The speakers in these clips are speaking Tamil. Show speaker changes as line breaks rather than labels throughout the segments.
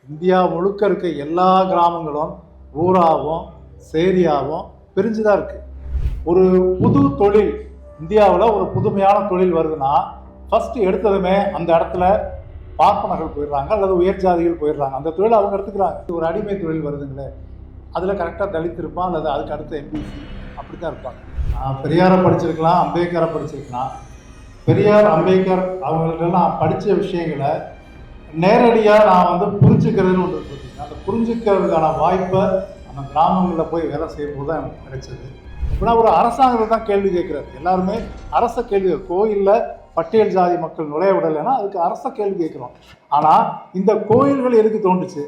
இந்தியா முழுக்க இருக்க எல்லா கிராமங்களும் ஊராகவும் சேரியாகவும் பிரிஞ்சு தான் இருக்குது. ஒரு புது தொழில் இந்தியாவில் ஒரு புதுமையான தொழில் வருதுன்னா ஃபஸ்ட்டு எடுத்ததுமே அந்த இடத்துல பார்ப்பனர்கள் போயிடுறாங்க அல்லது உயர் ஜாதிகள் போயிடுறாங்க. அந்த தொழில் அவங்க எடுத்துக்கிறாங்க. ஒரு அடிமை தொழில் வருதுங்களே, அதில் கரெக்டாக தலித் இருப்பான் அல்லது அதுக்கு அடுத்த எம்பிசி அப்படி தான் இருப்பாங்க. பெரியாரை படிச்சிருக்கலாம், அம்பேத்கரை படிச்சிருக்கலாம். பெரியார் அம்பேத்கர் அவங்களுக்கெல்லாம் படித்த விஷயங்களை நேரடியாக நான் புரிஞ்சுக்கிறதுன்னு ஒன்று இருக்குது. அந்த புரிஞ்சுக்கிறதுக்கான வாய்ப்பை அந்த கிராமங்களில் போய் வேலை செய்யும்போது தான் எனக்கு கிடைச்சது. இப்போனா ஒரு அரசாங்கத்தை தான் கேள்வி கேட்குறாரு. எல்லாருமே அரச கேள்வி. கோயிலில் பட்டியல் ஜாதி மக்கள் நுழைய விடலைன்னா அதுக்கு அரச கேள்வி கேட்குறோம். ஆனால் இந்த கோயில்கள் எதுக்கு தோன்றுச்சு?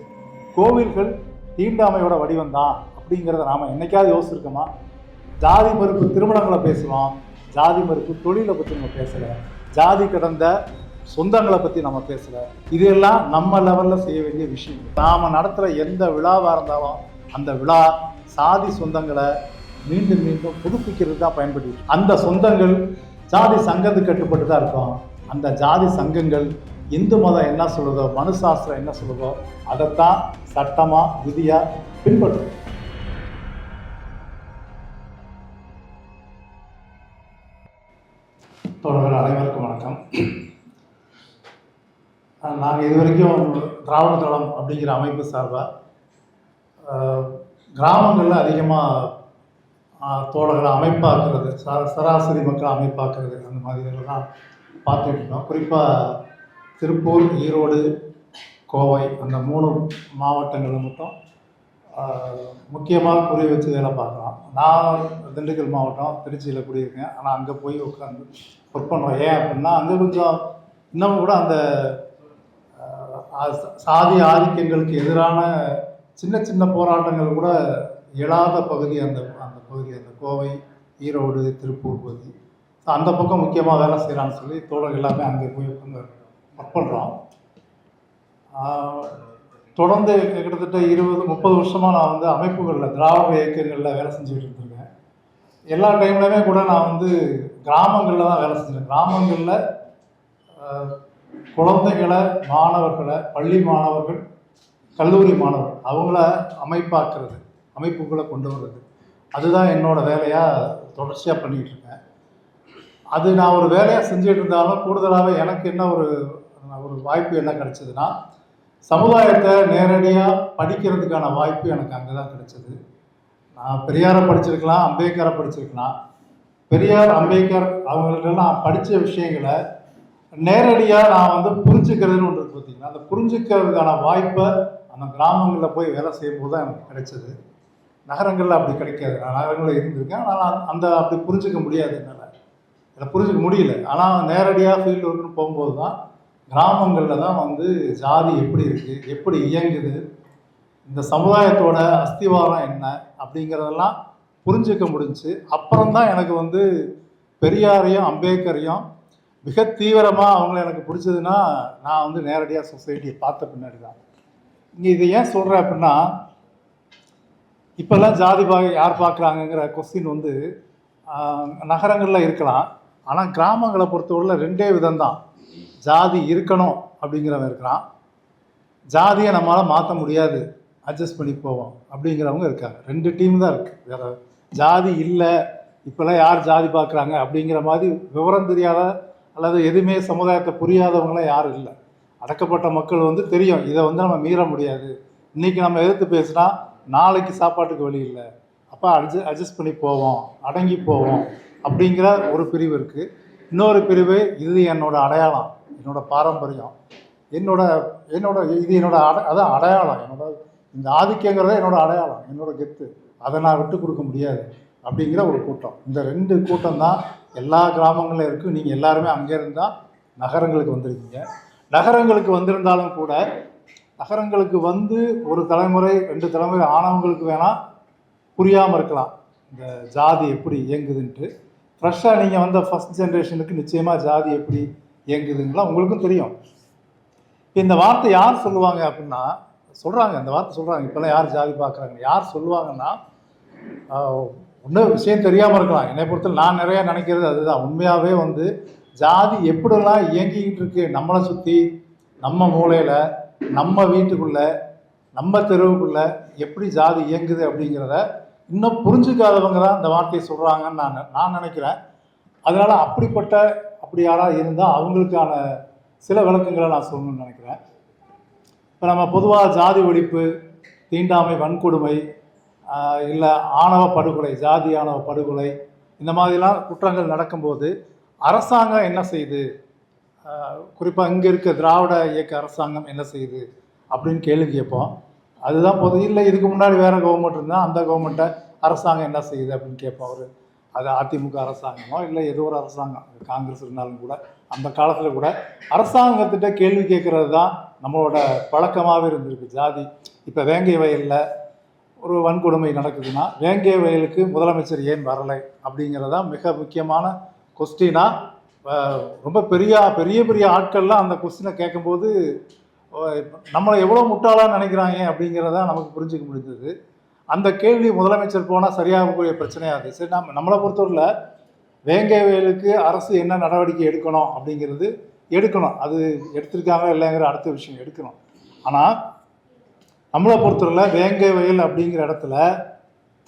கோவில்கள் தீண்டாமையோட வடிவம் தான் அப்படிங்கிறத நாம் என்னைக்காவது யோசிச்சிருக்கோமா? ஜாதி மறுப்பு திருமணங்களை பேசுகிறோம், ஜாதி மறுப்பு தொழிலை பற்றி நம்ம பேசலை, ஜாதி கடந்த சொந்தங்களை பற்றி நம்ம பேசலை. இதெல்லாம் நம்ம லெவலில் செய்ய வேண்டிய விஷயம். நாம் நடத்துகிற எந்த விழாவாக இருந்தாலும் அந்த விழா சாதி சொந்தங்களை மீண்டும் மீண்டும் புதுப்பிக்கிறது தான் பயன்படுத்தி, அந்த சொந்தங்கள் ஜாதி சங்கத்துக்கு கட்டுப்பட்டு தான் இருக்கும். அந்த ஜாதி சங்கங்கள் இந்து மதம் என்ன சொல்லுதோ, மனு சாஸ்திரம் என்ன சொல்லுதோ அதைத்தான் சட்டமாக விதியாக பின்பற்றும். தோழர்கள் அனைவருக்கும் வணக்கம். நாங்கள் இது வரைக்கும் திராவிட தளம் அப்படிங்கிற அமைப்பு சார்பாக கிராமங்களில் அதிகமாக தோழர்களை அமைப்பாக்குறது, சராசரி மக்கள் அமைப்பாக்குறது, அந்த மாதிரிலாம் பார்த்துட்டு இருக்கோம். குறிப்பாக திருப்பூர், ஈரோடு, கோவை அந்த 3 மாவட்டங்களில் மட்டும் முக்கியமாக குறி வச்சு வேலை பார்க்கலாம். நான் திண்டுக்கல் மாவட்டம் திருச்சியில் குடியிருக்கேன். ஆனால் அங்கே போய் உட்காந்து ஒர்க் பண்ணுறோம். ஏன் அப்படின்னா அங்கே கொஞ்சம் இன்னமும் கூட அந்த சாதி ஆதிக்கங்களுக்கு எதிரான சின்ன சின்ன போராட்டங்கள் கூட எழாத பகுதி அந்த பகுதி, அந்த கோவை, ஈரோடு, திருப்பூர் பகுதி. அந்த பக்கம் முக்கியமாக வேலை செய்கிறான்னு சொல்லி தோழர்கள் எல்லாமே அங்கே போய் உட்காந்து ஒர்க் பண்ணுறோம். தொடர்ந்து கிட்டத்தட்ட 20-30 வருஷமாக நான் அமைப்புகளில் திராவிட இயக்கங்களில் வேலை செஞ்சுக்கிட்டு இருந்திருக்கேன். எல்லா டைம்லையுமே கூட நான் கிராமங்களில் தான் வேலை செஞ்சேன். கிராமங்களில் குழந்தைகளை, மாணவர்களை, பள்ளி மாணவர்கள், கல்லூரி மாணவர்கள் அவங்கள அமைப்பாக்குறது, அமைப்புகளை கொண்டு வர்றது, அதுதான் என்னோடய வேலையாக தொடர்ச்சியாக பண்ணிகிட்டு இருக்கேன். அது நான் ஒரு வேலையாக செஞ்சுட்டு இருந்தாலும் கூடுதலாக எனக்கு என்ன ஒரு வாய்ப்பு என்ன கிடைச்சதுன்னா, சமுதாயத்தை நேரடியாக படிக்கிறதுக்கான வாய்ப்பு எனக்கு அங்கே தான் கிடைச்சது. நான் பெரியாரை படிச்சிருக்கலாம், அம்பேத்கரை படிச்சிருக்கலாம். பெரியார், அம்பேத்கர் அவங்களுக்கெல்லாம் படித்த விஷயங்களை நேரடியாக நான் புரிஞ்சுக்கிறதுன்னு ஒன்று இருக்குது பார்த்தீங்கன்னா, அந்த புரிஞ்சுக்கிறதுக்கான வாய்ப்பை அந்த கிராமங்களில் போய் வேலை செய்யும்போது தான் எனக்கு கிடைச்சது. நகரங்களில் அப்படி கிடைக்காது. நான் நகரங்களில் இருந்திருக்கேன், ஆனால் அப்படி புரிஞ்சிக்க முடியாது, என்னால் அதை புரிஞ்சிக்க முடியல. ஆனால் நேரடியாக ஃபீல்டு ஒர்க்குன்னு போகும்போது தான் கிராமங்களில் தான் ஜாதி எப்படி இருக்குது, எப்படி இயங்குது, இந்த சமுதாயத்தோட அஸ்திவாரம் என்ன அப்படிங்கிறதெல்லாம் புரிஞ்சிக்க முடிஞ்சு. அப்புறம்தான் எனக்கு பெரியாரையும் அம்பேத்கரையும் மிக தீவிரமாக அவங்கள எனக்கு பிடிச்சதுன்னா, நான் நேரடியாக சொசைட்டியை பார்த்த பின்னாடி தான். இங்கே இதை ஏன் சொல்கிறேன் அப்படின்னா, இப்போல்லாம் ஜாதி யார் பார்க்குறாங்கங்கிற கொஸ்டின் நகரங்களில் இருக்கலாம். ஆனால் கிராமங்களை பொறுத்தவரையில் 2 விதம்தான். ஜாதி இருக்கணும் அப்படிங்கிறவங்க இருக்கிறான், ஜாதியை நம்மளால் மாற்ற முடியாது, அட்ஜஸ்ட் பண்ணி போவோம் அப்படிங்கிறவங்க இருக்காங்க. 2 டீம் தான் இருக்குது. வேறு ஜாதி இல்லை, இப்போல்லாம் யார் ஜாதி பார்க்குறாங்க அப்படிங்கிற மாதிரி விவரம் தெரியாத அல்லது எதுவுமே சமுதாயத்தை புரியாதவங்களாம் யாரும் இல்லை. அடக்கப்பட்ட மக்கள் தெரியும், இதை நம்ம மீற முடியாது, இன்றைக்கி நம்ம எதிர்த்து பேசினா நாளைக்கு சாப்பாட்டுக்கு வழி இல்லை, அப்போ அட்ஜஸ்ட் பண்ணி போவோம், அடங்கி போவோம் அப்படிங்கிற ஒரு பிரிவு இருக்குது. இன்னொரு பிரிவு, இது என்னோடய அடையாளம், என்னோடய பாரம்பரியம், இது அதான் அடையாளம், இந்த ஆதிக்கங்கிறத என்னோடய அடையாளம், என்னோடய கெத்து, அதை நான் விட்டு கொடுக்க முடியாது அப்படிங்கிற ஒரு கூட்டம். இந்த 2 கூட்டம் தான் எல்லா கிராமங்களிலும் இருக்குது. நீங்கள் எல்லாருமே அங்கே இருந்தால் நகரங்களுக்கு வந்திருக்கீங்க. நகரங்களுக்கு வந்திருந்தாலும் கூட நகரங்களுக்கு ஒரு தலைமுறை 2 தலைமுறை ஆனவங்களுக்கு வேணால் புரியாமல் இருக்கலாம் இந்த ஜாதி எப்படி இயங்குதுன்ட்டு. ஃப்ரெஷ்ஷாக நீங்கள் ஃபஸ்ட் ஜென்ரேஷனுக்கு நிச்சயமாக ஜாதி எப்படி இயங்குதுங்களா உங்களுக்கும் தெரியும். இந்த வார்த்தை யார் சொல்லுவாங்க அப்படின்னா, சொல்கிறாங்க, இந்த வார்த்தை சொல்கிறாங்க, இப்போல்லாம் யார் ஜாதி பார்க்குறாங்க, யார் சொல்லுவாங்கன்னா, ஒன்றும் விஷயம் தெரியாமல் இருக்கலாம். என்னை பொறுத்தவரை நான் நிறையா நினைக்கிறது அதுதான். உண்மையாகவே ஜாதி எப்படிலாம் இயங்கிக்கிட்டு இருக்கு நம்மளை சுற்றி, நம்ம மூலையில், நம்ம வீட்டுக்குள்ளே நம்ம தெருவுக்குள்ள எப்படி ஜாதி இயங்குது அப்படிங்கிறத இன்னும் புரிஞ்சுக்காதவங்க தான் இந்த வார்த்தையை சொல்கிறாங்கன்னு நான் நினைக்கிறேன். அதனால் அப்படி யாராவது இருந்தால் அவங்களுக்கான சில விளக்கங்களை நான் சொல்லணும்னு நினைக்கிறேன். இப்போ நம்ம பொதுவாக ஜாதி ஒழிப்பு, தீண்டாமை, வன்கொடுமை, இல்லை ஆணவ படுகொலை, ஜாதி ஆணவ படுகொலை, இந்த மாதிரிலாம் குற்றங்கள் நடக்கும்போது அரசாங்கம் என்ன செய்யுது, குறிப்பாக இங்கே இருக்க திராவிட இயக்க அரசாங்கம் என்ன செய்யுது அப்படின்னு கேள்வி கேட்போம். அதுதான் இல்லை இதுக்கு முன்னாடி வேறு கவர்மெண்ட் இருந்தால் அந்த கவர்மெண்ட்டை அரசாங்கம் என்ன செய்யுது அப்படின்னு கேட்போம். அது அதிமுக அரசாங்கமோ இல்லை ஏதோ ஒரு அரசாங்கம், காங்கிரஸ் இருந்தாலும் கூட அந்த காலத்தில் கூட அரசாங்கத்திட்ட கேள்வி கேட்குறது தான் நம்மளோட பழக்கமாகவே இருந்திருக்கு. ஜாதி இப்போ வேங்கை வயலில் ஒரு வன்கொடுமை நடக்குதுன்னா வேங்கை வயலுக்கு முதலமைச்சர் ஏன் வரலை அப்படிங்கிறதான் மிக முக்கியமான கொஸ்டினாக ரொம்ப பெரிய பெரிய ஆட்கள்லாம் அந்த கொஸ்டினை கேட்கும்போது நம்மளை எவ்வளோ முட்டாளாக நினைக்கிறாங்க அப்படிங்கிறத நமக்கு புரிஞ்சிக்க முடிஞ்சது. அந்த கேள்வி முதலமைச்சர் போனால் சரியாகக்கூடிய பிரச்சனையாது. சரி, நம்மளை பொறுத்தவரையில் வேங்கை வயலுக்கு அரசு என்ன நடவடிக்கை எடுக்கணும் அப்படிங்கிறது எடுக்கணும். அது எடுத்திருக்காங்க இல்லைங்கிற அடுத்த விஷயம் எடுக்கணும். ஆனால் நம்மளை பொறுத்தவரையில் வேங்கை வயல் அப்படிங்கிற இடத்துல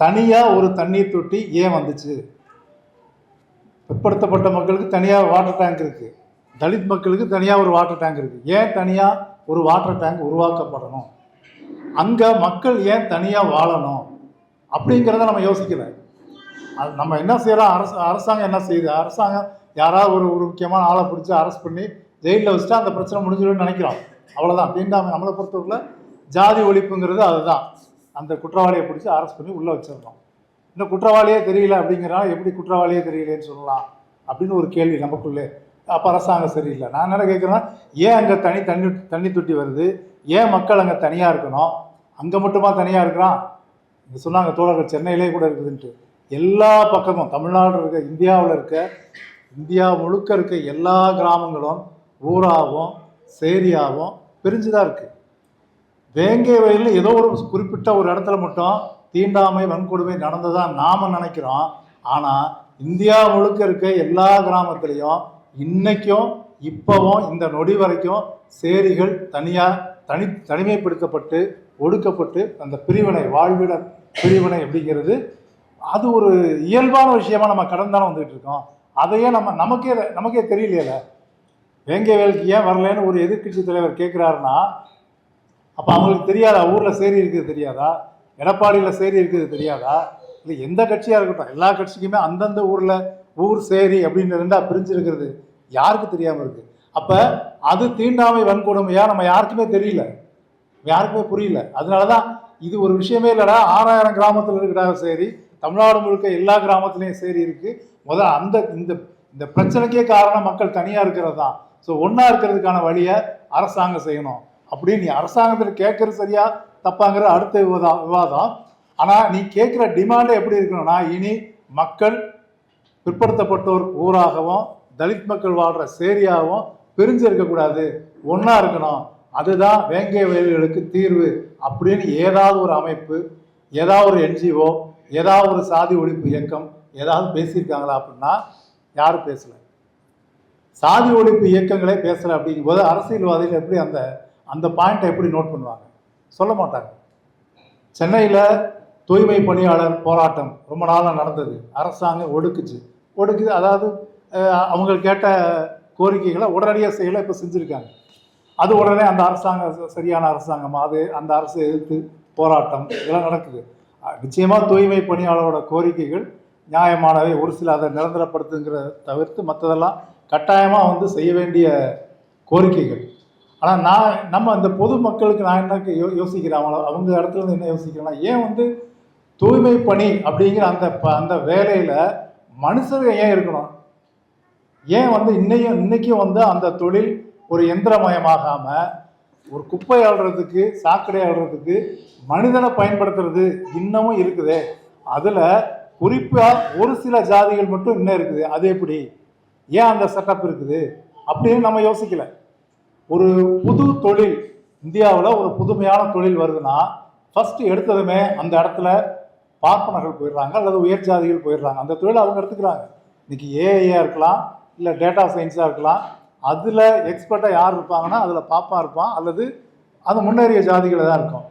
தனியாக ஒரு தண்ணீர் தொட்டி ஏன் வந்துச்சு? பிற்படுத்தப்பட்ட மக்களுக்கு தனியாக வாட்டர் டேங்க் இருக்குது, தலித் மக்களுக்கு தனியாக ஒரு வாட்டர் டேங்க் இருக்குது. ஏன் தனியாக ஒரு வாட்டர் டேங்க் உருவாக்கப்படணும்? அங்கே மக்கள் ஏன் தனியாக வாழணும் அப்படிங்கிறத நம்ம யோசிக்கல. அது நம்ம என்ன செய்கிறோம், அரசாங்கம் என்ன செய்யுது? அரசாங்கம் யாராவது ஒரு முக்கியமான ஆளை பிடிச்சி அரெஸ்ட் பண்ணி ஜெயிலில் வச்சுட்டா அந்த பிரச்சனை முடிஞ்சிடும்னு நினைக்கிறோம். அவ்வளோதான். தீண்டாமை நம்மளை பொறுத்தவரையில் ஜாதி ஒழிப்புங்கிறது அதுதான். அந்த குற்றவாளியை பிடிச்சி அரெஸ்ட் பண்ணி உள்ளே வச்சிடணும். இன்னும் குற்றவாளியே தெரியல அப்படிங்கிறனால எப்படி குற்றவாளியே தெரியலேன்னு சொல்லலாம் அப்படின்னு ஒரு கேள்வி நமக்குள்ளே. அப்போ அரசாங்கம் சரியில்லை. நான் என்ன கேட்குறேன்னா, ஏன் அங்கே தண்ணி தொட்டி வருது? ஏன் மக்கள் அங்கே தனியாக இருக்கணும்? அங்கே மட்டுமா தனியாக இருக்கிறான்? இங்கே சொன்னாங்க தோழர்கள் சென்னையிலே கூட இருக்குதுன்ட்டு. எல்லா பக்கமும் தமிழ்நாடு இருக்க, இந்தியா முழுக்க இருக்க எல்லா கிராமங்களும் ஊராகவும் சேரியாகவும் பிரிஞ்சுதான் இருக்குது. வேங்கை வயலில் ஏதோ ஒரு குறிப்பிட்ட ஒரு இடத்துல மட்டும் தீண்டாமை வன்கொடுமை நடந்ததான் நாம் நினைக்கிறோம். ஆனால் இந்தியா முழுக்க இருக்க எல்லா கிராமத்துலேயும் இன்னைக்கும் இப்போவும் இந்த நொடி வரைக்கும் சேரிகள் தனிமைப்படுத்தப்பட்டு ஒடுக்கப்பட்டு அந்த பிரிவினை, வாழ்விட பிரிவினை அப்படிங்கிறது அது ஒரு இயல்பான விஷயமா நம்ம கடந்தானே வந்துகிட்டு இருக்கோம். அதையே நமக்கே தெரியலையில. வேங்கை வேலைக்கு ஏன் வரலன்னு ஒரு எதிர்கட்சி தலைவர் கேட்குறாருன்னா, அப்போ அவங்களுக்கு தெரியாதா ஊரில் சேரி இருக்குது தெரியாதா? எடப்பாடியில் சேரி இருக்குது தெரியாதா? இல்லை எந்த கட்சியாக இருக்கட்டும், எல்லா கட்சிக்குமே அந்தந்த ஊர் சேரி அப்படின்னு இருந்தால் பிரிஞ்சிருக்கிறது யாருக்கு தெரியாமல் இருக்குது. அப்போ அது தீண்டாமை வன்கொடுமையாக நம்ம யாருக்குமே தெரியல, யாருக்குமே புரியல. அதனால தான் இது ஒரு விஷயமே இல்லைடா, 6000 கிராமத்தில் இருக்கிற சேரி, தமிழ்நாடு முழுக்க எல்லா கிராமத்துலேயும் சேரி இருக்குது. இந்த பிரச்சனைக்கே காரணம் மக்கள் தனியாக இருக்கிறது தான். ஸோ ஒன்றா இருக்கிறதுக்கான வழியை அரசாங்கம் செய்யணும் அப்படின்னு நீ அரசாங்கத்தில் கேட்குறது சரியா தப்பாங்கிற அடுத்த விவாதம். ஆனால் நீ கேட்குற டிமாண்டே எப்படி இருக்கணும்னா, இனி மக்கள் பிற்படுத்தப்பட்டோர் ஊராகவும் தலித் மக்கள் வாழ்கிற சேரியாகவும் பிரிஞ்சு இருக்கக்கூடாது, ஒன்றா இருக்கணும். அதுதான் வேங்கை வயல்களுக்கு தீர்வு அப்படின்னு ஏதாவது ஒரு அமைப்பு, ஏதாவது ஒரு என்ஜிஓ, ஏதாவது ஒரு சாதி ஒழிப்பு இயக்கம் ஏதாவது பேசியிருக்காங்களா அப்படின்னா யாரும் பேசலை. சாதி ஒழிப்பு இயக்கங்களே பேசலை அப்படிங்கும்போது அரசியல்வாதிகள் எப்படி அந்த பாயிண்ட்டை எப்படி நோட் பண்ணுவாங்க? சொல்ல மாட்டாங்க. சென்னையில் தூய்மை பணியாளர் போராட்டம் ரொம்ப நாளாக நடந்தது. அரசாங்கம் ஒடுக்குது. அதாவது அவங்க கேட்ட கோரிக்கைகளை உடனடியாக செய்யலை, இப்போ செஞ்சுருக்காங்க. அது உடனே அந்த அரசாங்கம் சரியான அரசாங்கமா? அது அந்த அரசை எதிர்த்து போராட்டம் இதெல்லாம் நடக்குது. நிச்சயமாக தூய்மை பணியாளரோட கோரிக்கைகள் நியாயமானவை. ஒரு சில அதை நிரந்தரப்படுத்துங்கிற தவிர்த்து மற்றதெல்லாம் கட்டாயமாக செய்ய வேண்டிய கோரிக்கைகள். ஆனால் நம்ம அந்த பொதுமக்களுக்கு நான் என்ன யோசிக்கிறேன், அவங்க இடத்துல இருந்து என்ன யோசிக்கிறேன்னா, ஏன் தூய்மை பணி அப்படிங்கிற அந்த வேலையில் மனுஷங்க ஏன் இருக்கணும்? ஏன் இன்னைக்கும் அந்த தொழில் ஒரு எந்திரமயமாகாமல் ஒரு குப்பை அள்ளுறதுக்கு, சாக்கடை அள்ளுறதுக்கு மனிதனை பயன்படுத்துறது இன்னமும் இருக்குது. அதில் குறிப்பாக ஒரு சில ஜாதிகள் மட்டும் இன்னும் இருக்குது. அது எப்படி? ஏன் அந்த செட்டப் இருக்குது அப்படின்னு நம்ம யோசிக்கல. ஒரு புது தொழில் இந்தியாவில் ஒரு புதுமையான தொழில் வருதுன்னா ஃபஸ்ட்டு எடுத்ததுமே அந்த இடத்துல பார்ப்பனர்கள் போயிடுறாங்க அல்லது உயர் ஜாதிகள் போயிடுறாங்க. அந்த தொழில் அவங்க எடுத்துக்கிறாங்க. இன்னைக்கு ஏஐயாக இருக்கலாம், இல்லை டேட்டா சயின்ஸாக இருக்கலாம். அதில் எக்ஸ்பர்ட்டாக யார் இருப்பாங்கன்னா அதில் பாப்பா இருப்பான், அல்லது அது முன்னேறிய ஜாதிகளை தான் இருக்கும்.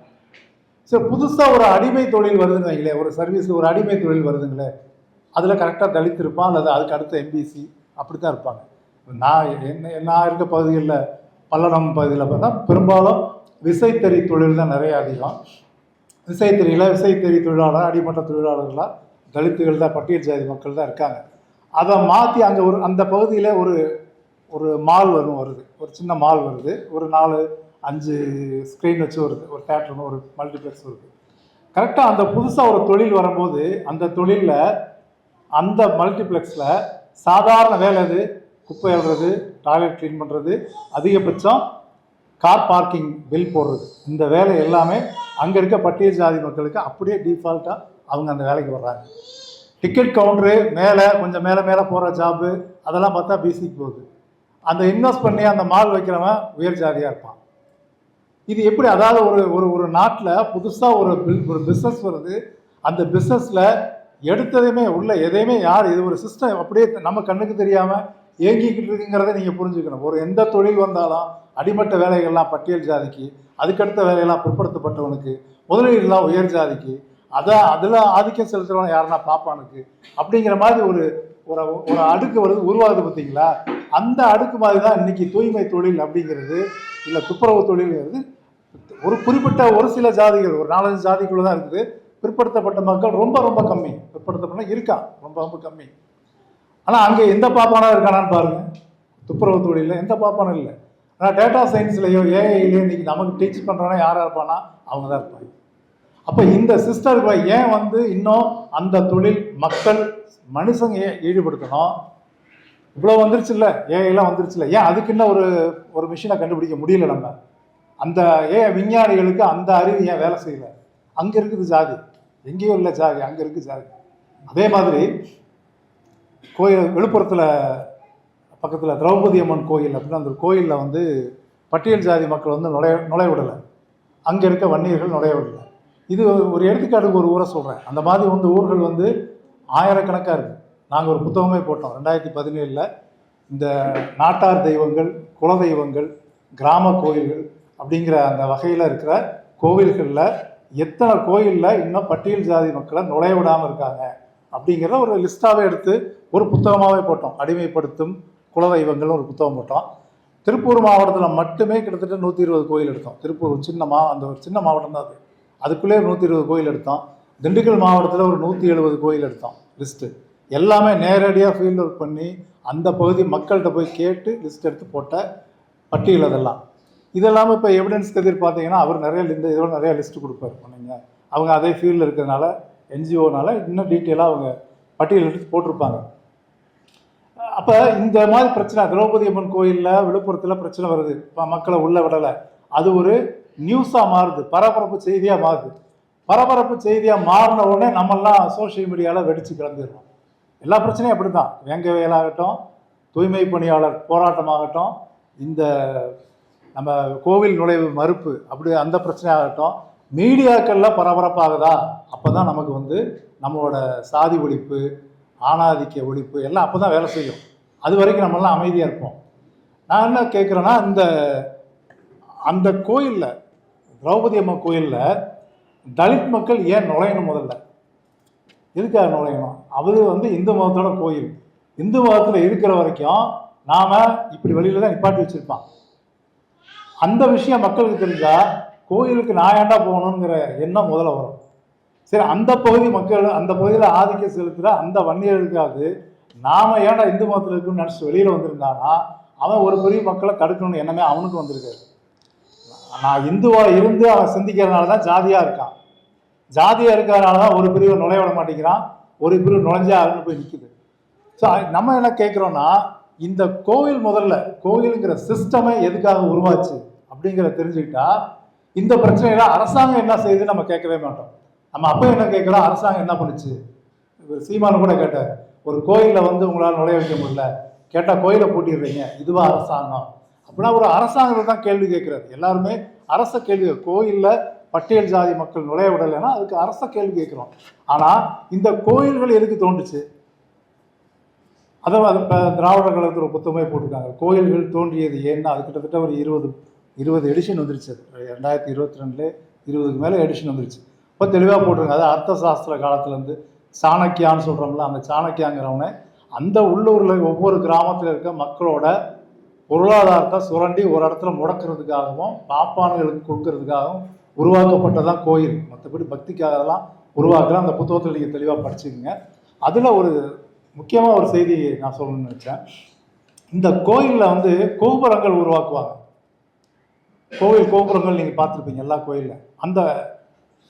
சரி, புதுசாக ஒரு அடிமை தொழில் வருதுன்னு வைங்களேன், ஒரு சர்வீஸில் ஒரு அடிமை தொழில் வருதுங்களே, அதில் கரெக்டாக தலித் இருப்பான், அல்லது அதுக்கு அடுத்த எம்பிசி அப்படி தான் இருப்பாங்க. நான் இருக்க பகுதிகளில், பல்லடம் பகுதியில் பார்த்தா பெரும்பாலும் விசைத்தறி தொழில் தான் நிறைய அதிகம். விசைத்தறி தொழிலாளர், அடிமட்ட தொழிலாளர்களாக தலித்துகள் தான், பட்டியல் ஜாதி மக்கள் தான் இருக்காங்க. அதை மாற்றி அங்கே அந்த பகுதியில் ஒரு மால் வருது, ஒரு சின்ன மால் வருது, ஒரு 4-5 ஸ்க்ரீன் வச்சு ஒரு தேட்டர்னு ஒரு மல்டிப்ளெக்ஸ் வருது. கரெக்டாக அந்த புதுசாக ஒரு தொழில் வரும்போது அந்த தொழிலில், அந்த மல்டிப்ளெக்ஸில் சாதாரண வேலை அது குப்பை அள்ளுறது, டாய்லெட் க்ளீன் பண்ணுறது, அதிகபட்சம் கார் பார்க்கிங் பில் போடுறது, இந்த வேலை எல்லாமே அங்கே இருக்க பட்டியல் ஜாதி மக்களுக்கு அப்படியே டிஃபால்ட்டாக அவங்க அந்த வேலைக்கு வர்றாங்க. டிக்கெட் கவுண்டரு மேலே கொஞ்சம் மேலே போகிற ஜாப்பு அதெல்லாம் பார்த்தா பிசிக்கு போகுது. அந்த இன்வெஸ்ட் பண்ணி அந்த மால் வைக்கிறவன் உயர் ஜாதியாக இருப்பான். இது எப்படி? அதாவது ஒரு நாட்டில் புதுசாக ஒரு பிஸ்னஸ் வருது, அந்த பிஸ்னஸில் எடுத்ததையுமே உள்ள எதையுமே இது ஒரு சிஸ்டம் அப்படியே நம்ம கண்ணுக்கு தெரியாமல் இயங்கிக்கிட்டு இருக்குங்கிறத நீங்கள் புரிஞ்சுக்கணும். ஒரு எந்த தொழில் வந்தாலும் அடிமட்ட வேலைகள்லாம் பட்டியல் ஜாதிக்கு, அதுக்கடுத்த வேலையெல்லாம் பிற்படுத்தப்பட்டவனுக்கு, முதலீடுலாம் உயர் ஜாதிக்கு, அதில் ஆதிக்கம் செலுத்துறவன் யாருன்னா பாப்பானுக்கு, அப்படிங்கிற மாதிரி ஒரு அடுக்கு உருவாகுது பார்த்தீங்களா? அந்த அடுக்கு மாதிரி தான் இன்னைக்கு தூய்மை தொழில் அப்படிங்கிறது, இல்லை துப்புரவு தொழில்ங்கிறது ஒரு குறிப்பிட்ட ஒரு சில ஜாதிகள், ஒரு 4-5 ஜாதிக்குள்ள தான் இருக்குது. பிற்படுத்தப்பட்ட மக்கள் ரொம்ப ரொம்ப கம்மி, பிற்படுத்தப்பட்ட இருக்கான் ரொம்ப ரொம்ப கம்மி. ஆனால் அங்கே எந்த பாப்பானா இருக்கானான்னு பாருங்க, துப்புரவு தொழிலில் எந்த பாப்பானும் இல்லை. ஆனால் டேட்டா சயின்ஸ்லையோ ஏஐலையோ இன்னைக்கு நமக்கு டீச் பண்ணுறோன்னா யாராக இருப்பானா அவங்க தான் இருப்பாங்க. அப்போ இந்த சிஸ்டர்களை ஏன் இன்னும் அந்த தொழில் மக்கள் மனுஷங்க ஈடுபடுத்தணும்? இவ்வளோ வந்துருச்சு இல்லை, ஏஐலாம் வந்துருச்சு இல்லை, ஏன் அதுக்கு இன்னும் ஒரு மிஷினை கண்டுபிடிக்க முடியல? நம்ம அந்த விஞ்ஞானிகளுக்கு அந்த அறிவு ஏன் வேலை செய்யலை? அங்கே இருக்குது ஜாதி, எங்கேயோ இல்லை ஜாதி, அங்கே இருக்குது ஜாதி. அதே மாதிரி விழுப்புரத்தில் பக்கத்தில் திரௌபதி அம்மன் கோயில் அப்படின்னு அந்த கோயிலில் பட்டியல் ஜாதி மக்கள் நுழைய விடலை, அங்கே இருக்க வன்னியர்கள் நுழைய விடலை. இது ஒரு எடுத்துக்காட்டுக்கு ஒரு ஊரை சொல்கிறேன். அந்த மாதிரி ஊர்கள் ஆயிரக்கணக்காக இருக்குது. நாங்கள் ஒரு புத்தகமே போட்டோம் 2017. இந்த நாட்டார் தெய்வங்கள், குல தெய்வங்கள், கிராம கோயில்கள் அப்படிங்கிற அந்த வகையில் இருக்கிற கோவில்களில் எத்தனை கோயிலில் இன்னும் பட்டியல் ஜாதி மக்களை நுழைய விடாமல் இருக்காங்க அப்படிங்கிறத ஒரு லிஸ்ட்டாகவே எடுத்து ஒரு புத்தகமாகவே போட்டோம். அடிமைப்படுத்தும் குல தெய்வங்கள்னு ஒரு புத்தகம் போட்டோம். திருப்பூர் மாவட்டத்தில் மட்டுமே கிட்டத்தட்ட 120 கோயில் எடுத்தோம். திருப்பூர் அந்த ஒரு சின்ன மாவட்டம் தான் அது, அதுக்குள்ளே 120 கோயில் எடுத்தோம். திண்டுக்கல் மாவட்டத்தில் ஒரு 170 கோயில் எடுத்தோம் லிஸ்ட்டு. எல்லாமே நேரடியாக ஃபீல்ட் ஒர்க் பண்ணி அந்த பகுதி மக்கள்கிட்ட போய் கேட்டு லிஸ்ட் எடுத்து போட்ட பட்டியல் அதெல்லாம். இதெல்லாமல் இப்போ எவிடன்ஸ் கதிர் பார்த்தீங்கன்னா அவர் இதோட நிறைய லிஸ்ட்டு கொடுப்பார் பண்ணிங்க. அவங்க அதே ஃபீல்டில் இருக்கிறதுனால, என்ஜிஓனால இன்னும் டீட்டெயிலாக அவங்க பட்டியல் எடுத்து போட்டிருப்பாங்க. அப்போ இந்த மாதிரி பிரச்சனை திரௌபதி அம்மன் கோயிலில் விழுப்புரத்தில் பிரச்சனை வருது, இப்போ மக்களை உள்ள விடலை, அது ஒரு நியூஸாக மாறுது, பரபரப்பு செய்தியாக மாறுது. பரபரப்பு செய்தியாக மாறின உடனே நம்மெல்லாம் சோஷியல் மீடியாவில் வெடித்து கிளம்பிடுறோம். எல்லா பிரச்சனையும் அப்படி தான், வேங்க வேலாகட்டும், தூய்மை பணியாளர் போராட்டமாகட்டும், இந்த நம்ம கோவில் நுழைவு மறுப்பு அப்படி அந்த பிரச்சனையாகட்டும், மீடியாக்களில் பரபரப்பாகுதா அப்போ தான் நமக்கு நம்மளோட சாதி ஒழிப்பு, ஆணாதிக்க ஒழிப்பு எல்லாம் அப்போ தான் வேலை செய்யும். அது வரைக்கும் நம்மளாம் அமைதியாக இருப்போம். நான் என்ன கேட்குறேன்னா, அந்த கோயிலில், திரௌபதி அம்மன் கோயிலில் தலித் மக்கள் ஏன் நுழையணும்? முதல்ல எதுக்காக நுழையணும்? அவர் இந்து மதத்தோட கோயில், இந்து மதத்தில் இருக்கிற வரைக்கும் நாம் இப்படி வெளியில் தான் நிப்பாட்டி வச்சுருப்பான். அந்த விஷயம் மக்களுக்கு தெரிஞ்சால் கோயிலுக்கு நான் ஏன்டா போகணுங்கிற எண்ணம் முதல்ல வரும். சரி, அந்த பகுதி மக்கள், அந்த பகுதியில் ஆதிக்கம் செலுத்துகிற அந்த வன்னியர்களுக்காவது நாம் ஏன்டா இந்து மதத்தில் இருக்குன்னு நினச்சி வெளியில் வந்திருந்தானா அவன் ஒரு பெரிய மக்களை தடுக்கணும்னு எண்ணமே அவனுக்கு வந்திருக்காரு. நான் இந்துவாக இருந்து அவன் சிந்திக்கிறதுனால தான் ஜாதியாக இருக்கான். ஜாதியாக இருக்கிறதுனால தான் ஒரு பிரிவை நுழைய விட மாட்டேங்கிறான், ஒரு பிரிவு நுழைஞ்சா அதுன்னு போய் நிற்குது. ஸோ நம்ம என்ன கேட்குறோன்னா, இந்த கோயிலுங்கிற சிஸ்டமே எதுக்காக உருவாச்சு அப்படிங்கிறத தெரிஞ்சுக்கிட்டா இந்த பிரச்சனையெல்லாம் அரசாங்கம் என்ன செய்யுதுன்னு நம்ம கேட்கவே மாட்டோம். நம்ம அப்போ என்ன கேட்குறோம், அரசாங்கம் என்ன பண்ணுச்சு? சீமானு கூட கேட்டார், ஒரு கோயிலில் உங்களால் நுழைய வைக்க முடியல, கேட்டால் கோயிலை பூட்டிடுறீங்க, இதுவா அரசாங்கம்? அப்படின்னா ஒரு அரசாங்கத்தை தான் கேள்வி கேட்குறாரு. எல்லாருமே அரச கேள்வி. கோயிலில் பட்டியல் ஜாதி மக்கள் நுழைய விடலைன்னா அதுக்கு அரச கேள்வி கேட்குறோம். ஆனால் இந்த கோயில்கள் எதுக்கு தோன்றுச்சு? அதாவது இப்போ திராவிடர் கழகத்தில் ஒரு புத்தகமே போட்டிருக்காங்க, கோயில்கள் தோன்றியது ஏன்னா. அது கிட்டத்தட்ட ஒரு 20 எடிஷன் வந்துருச்சு. 2022 20க்கு மேலே எடிஷன் வந்துருச்சு. இப்போ தெளிவாக போட்டிருங்க. அது அர்த்த சாஸ்திர காலத்துலேருந்து சாணக்கியான்னு சொல்கிறோம்ல, அந்த சாணக்கியாங்கிறவனை அந்த உள்ளூரில் ஒவ்வொரு கிராமத்தில் இருக்க மக்களோட பொருளாதாரத்தை சுரண்டி ஒரு இடத்துல முடக்கிறதுக்காகவும் பாப்பான்களுக்கு கொடுக்கறதுக்காகவும் உருவாக்கப்பட்டதான் கோயில். மற்றபடி பக்திக்காகலாம் உருவாக்கலாம். அந்த புத்தகத்தில் நீங்கள் தெளிவாக படிச்சுக்கோங்க. அதில் ஒரு முக்கியமாக ஒரு செய்தி நான் சொல்லணும்னு நினச்சேன். இந்த கோயிலில் வந்து கோபுரங்கள் உருவாக்குவாங்க. கோவில் கோபுரங்கள் நீங்கள் பார்த்துருப்பீங்க எல்லா கோயிலில். அந்த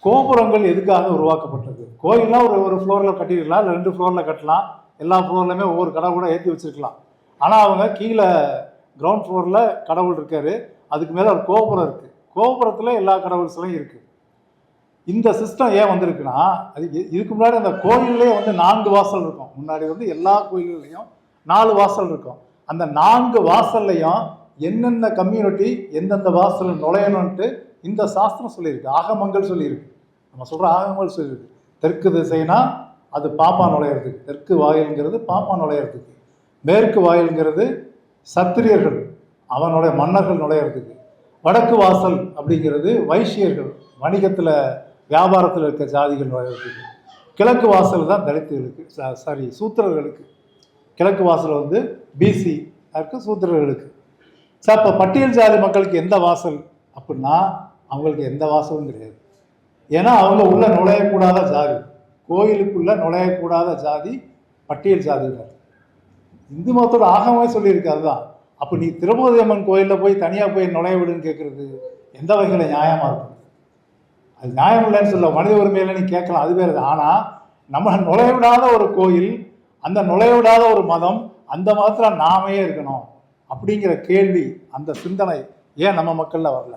கோபுரங்கள் எதுக்காக உருவாக்கப்பட்டது? கோயில்லாம் ஒரு ஃப்ளோரில் கட்டிடலாம், இல்லை 2 ஃப்ளோரில் கட்டலாம். எல்லா ஃப்ளோர்லையுமே ஒவ்வொரு கடவுள் கூட ஏற்றி வச்சுருக்கலாம். ஆனால் அவங்க கீழே கிரவுண்ட் ஃப்ளோரில் கடவுள் இருக்கார், அதுக்கு மேலே ஒரு கோபுரம் இருக்குது. கோபுரத்தில் எல்லா கடவுள் சிலையும் இருக்குது. இந்த சிஸ்டம் ஏன் வந்திருக்குன்னா, அது இதுக்கு முன்னாடி அந்த கோயிலே வந்து 4 வாசல் இருக்கும். முன்னாடி வந்து எல்லா கோயில்கள்லையும் 4 வாசல் இருக்கும். அந்த 4 வாசல்லையும் என்னென்ன கம்யூனிட்டி எந்தெந்த வாசல் நுழையணும்ன்ட்டு இந்த சாஸ்திரம் சொல்லியிருக்கு. ஆகமங்கள் சொல்லியிருக்கு. நம்ம சொல்கிற ஆகமங்கள் சொல்லியிருக்கு. தெற்கு திசைனா அது பாப்பா நுழையிறதுக்கு, தெற்கு வாயில்ங்கிறது பாப்பா நுழையிறதுக்கு. மேற்கு வாயில்ங்கிறது சத்திரியர்கள் அவனுடைய மன்னர்கள் நுழையிறதுக்கு. வடக்கு வாசல் அப்படிங்கிறது வைசியர்கள் வணிகத்தில் வியாபாரத்தில் இருக்க ஜாதிகள் நுழையிறதுக்கு. கிழக்கு வாசல் தான் தலித்துகளுக்கு, சூத்திரர்களுக்கு. கிழக்கு வாசல் வந்து பிசி இருக்குது, சூத்திரர்களுக்கு. சார் இப்போ பட்டியல் ஜாதி மக்களுக்கு எந்த வாசல் அப்படின்னா அவங்களுக்கு எந்த வாசலும் கிடையாது. ஏன்னா அவங்க உள்ள நுழையக்கூடாத ஜாதி, கோயிலுக்குள்ள நுழையக்கூடாத ஜாதி பட்டியல் ஜாதியினர். இந்து மதத்தோட ஆகமே சொல்லியிருக்கு அதுதான். அப்போ நீ திரௌபதி அம்மன் கோயிலில் போய் தனியாக போய் நுழைய விடுன்னு கேட்குறது எந்த வகையில் நியாயமாக இருக்கும்? அது நியாயம் இல்லைன்னு சொல்ல, மனித உரிமையில நீ கேட்கலாம், அது வேறு. ஆனால் நம்ம நுழைய விடாத ஒரு கோயில், அந்த நுழைய விடாத ஒரு மதம், அந்த மதத்தில் நாமே இருக்கணும் அப்படிங்கிற கேள்வி, அந்த சிந்தனை ஏன் நம்ம மக்களில் வரல?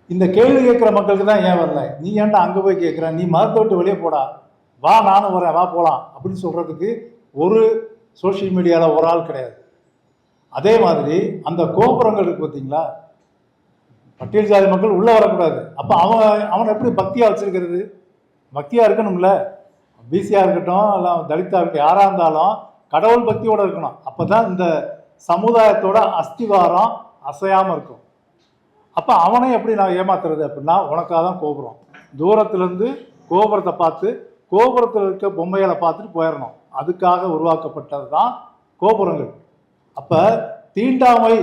இந்த கேள்வி கேட்குற மக்களுக்கு தான் ஏன் வரல? நீ ஏன்டா அங்கே போய் கேட்குற? நீ மதத்தை விட்டு வெளியே போடா, வா நானும் வரேன், வா போகலாம் அப்படின்னு சொல்கிறதுக்கு ஒரு சோஷியல் மீடியாவில் ஒரு ஆள் கிடையாது. அதே மாதிரி அந்த கோபுரங்கள் இருக்குது பார்த்தீங்களா, பட்டியல் ஜாதி மக்கள் உள்ளே வரக்கூடாது. அப்போ அவனை எப்படி பக்தியாக வச்சுருக்கிறது? பக்தியாக இருக்கணும்ல. பிசியாக இருக்கட்டும், இல்லை தலித்தாக இருக்கட்டும், யாராக இருந்தாலும் கடவுள் பக்தியோடு இருக்கணும். அப்போ தான் இந்த சமுதாயத்தோட அஸ்திவாரம் அசையாமல் இருக்கும். அப்போ அவனை எப்படி நான் ஏமாத்துறது அப்படின்னா, உனக்காக தான் கோபுரம். தூரத்துலேருந்து கோபுரத்தை பார்த்து கோபுரத்தில் இருக்க பொம்மைகளை பார்த்துட்டு போயிடணும். அதுக்காக உருவாக்கப்பட்டது தான் கோபுரங்கள். அப்போ தீண்டாமை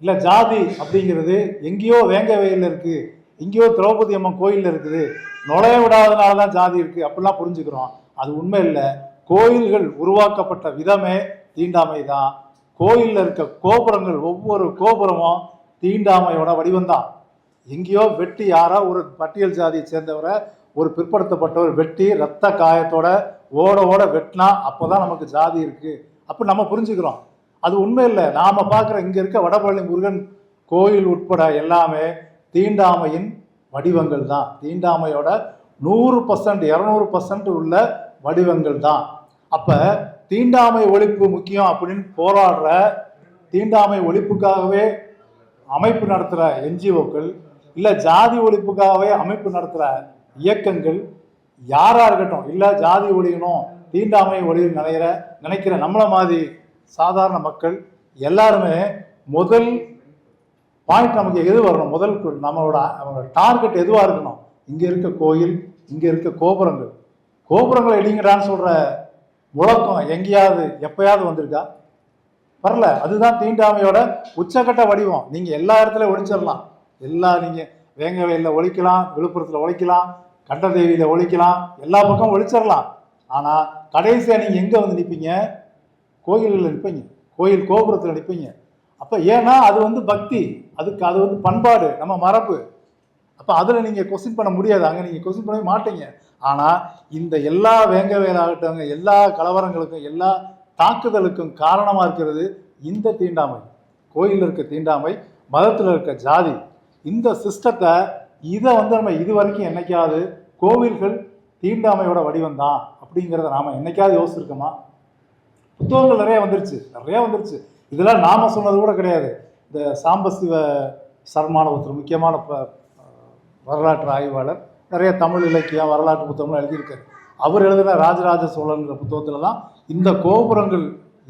இல்லை ஜாதி அப்படிங்கிறது எங்கேயோ வேங்க வயலில் இருக்குது, எங்கேயோ திரௌபதி அம்மன் கோயிலில் இருக்குது, நுழைய விடாதனால தான் ஜாதி இருக்குது அப்படிலாம் புரிஞ்சுக்கிறோம். அது உண்மை இல்லை. கோயில்கள் உருவாக்கப்பட்ட விதமே தீண்டாமை தான். கோயிலில் இருக்க கோபுரங்கள், ஒவ்வொரு கோபுரமும் தீண்டாமையோட வடிவம்தான். எங்கேயோ வெட்டி யாரோ ஒரு பட்டியல் ஜாதியை சேர்ந்தவரை, ஒரு பிற்படுத்தப்பட்டவர் வெட்டி ரத்த காயத்தோட ஓட வெட்டினா அப்போதான் நமக்கு ஜாதி இருக்குது அப்போ நம்ம புரிஞ்சுக்கிறோம். அது உண்மை இல்லை. நாம் பார்க்குற இங்கே இருக்க வடபழனி முருகன் கோயில் உட்பட எல்லாமே தீண்டாமையின் வடிவங்கள் தான். தீண்டாமையோட 100% 200% உள்ள வடிவங்கள் தான். அப்போ தீண்டாமை ஒழிப்பு முக்கியம் அப்படின்னு போராடுற, தீண்டாமை ஒழிப்புக்காகவே அமைப்பு நடத்துகிற என்ஜிஓக்கள், இல்லை ஜாதி ஒழிப்புக்காகவே அமைப்பு நடத்துகிற இயக்கங்கள் யாராக இருக்கட்டும், இல்லை ஜாதி ஒழியணும் தீண்டாமை ஒழியும் நினைக்கிற நம்மளை மாதிரி சாதாரண மக்கள் எல்லாருமே முதல் பாயிண்ட் நமக்கு எது வரணும்? முதல் நம்மளோட டார்கெட் எதுவாக இருக்கணும்? இங்கே இருக்க கோயில், இங்கே இருக்க கோபுரங்கள். கோபுரங்களை இடிங்கடான்னு சொல்கிற முழக்கம் எங்கேயாவது எப்பயாவது வந்திருக்கா? வரல. அதுதான் தீண்டாமையோட உச்சக்கட்ட வடிவம். நீங்கள் எல்லா இடத்துலையும் ஒழிச்சிடலாம். நீங்கள் வேங்க வயலில் ஒழிக்கலாம், விழுப்புரத்தில் ஒழிக்கலாம், கண்டதேவியில் ஒழிக்கலாம், எல்லா பக்கம் ஒழிச்சிடலாம். ஆனால் கடைசியாக நீங்கள் எங்கே வந்து நிற்பீங்க? கோயிலில் நிற்பீங்க, கோயில் கோபுரத்தில் நிற்பீங்க. அப்போ ஏன்னா அது வந்து பக்தி, அது வந்து பண்பாடு, நம்ம மரபு. அப்போ அதில் நீங்கள் கொஸ்டின் பண்ண முடியாது, அங்கே நீங்கள் கொஸ்டின் பண்ணவே மாட்டீங்க. ஆனால் இந்த எல்லா வேங்க வேலாகட்டவங்க, எல்லா கலவரங்களுக்கும், எல்லா தாக்குதலுக்கும் காரணமாக இருக்கிறது இந்த தீண்டாமை. கோயிலில் இருக்க தீண்டாமை, மதத்தில் இருக்க ஜாதி. இந்த சிஸ்டத்தை இதை வந்து நம்ம இது வரைக்கும் என்னைக்காவது கோவில்கள் தீண்டாமையோட வடிவம் தான் அப்படிங்கிறத நாம் என்னைக்காவது யோசிச்சிருக்கோமா? புத்தகங்கள் நிறைய வந்துருச்சு. இதெல்லாம் நாம் சொன்னது கூட கிடையாது. இந்த சாம்பசிவ சர்மான ஒருத்தர் முக்கியமான வரலாற்று ஆய்வாளர், நிறைய தமிழ் இலக்கியம் வரலாற்று புத்தகம்லாம் எழுதியிருக்காரு. அவர் எழுதின ராஜராஜ சோழன்ற புத்தகத்தில் தான் இந்த கோபுரங்கள்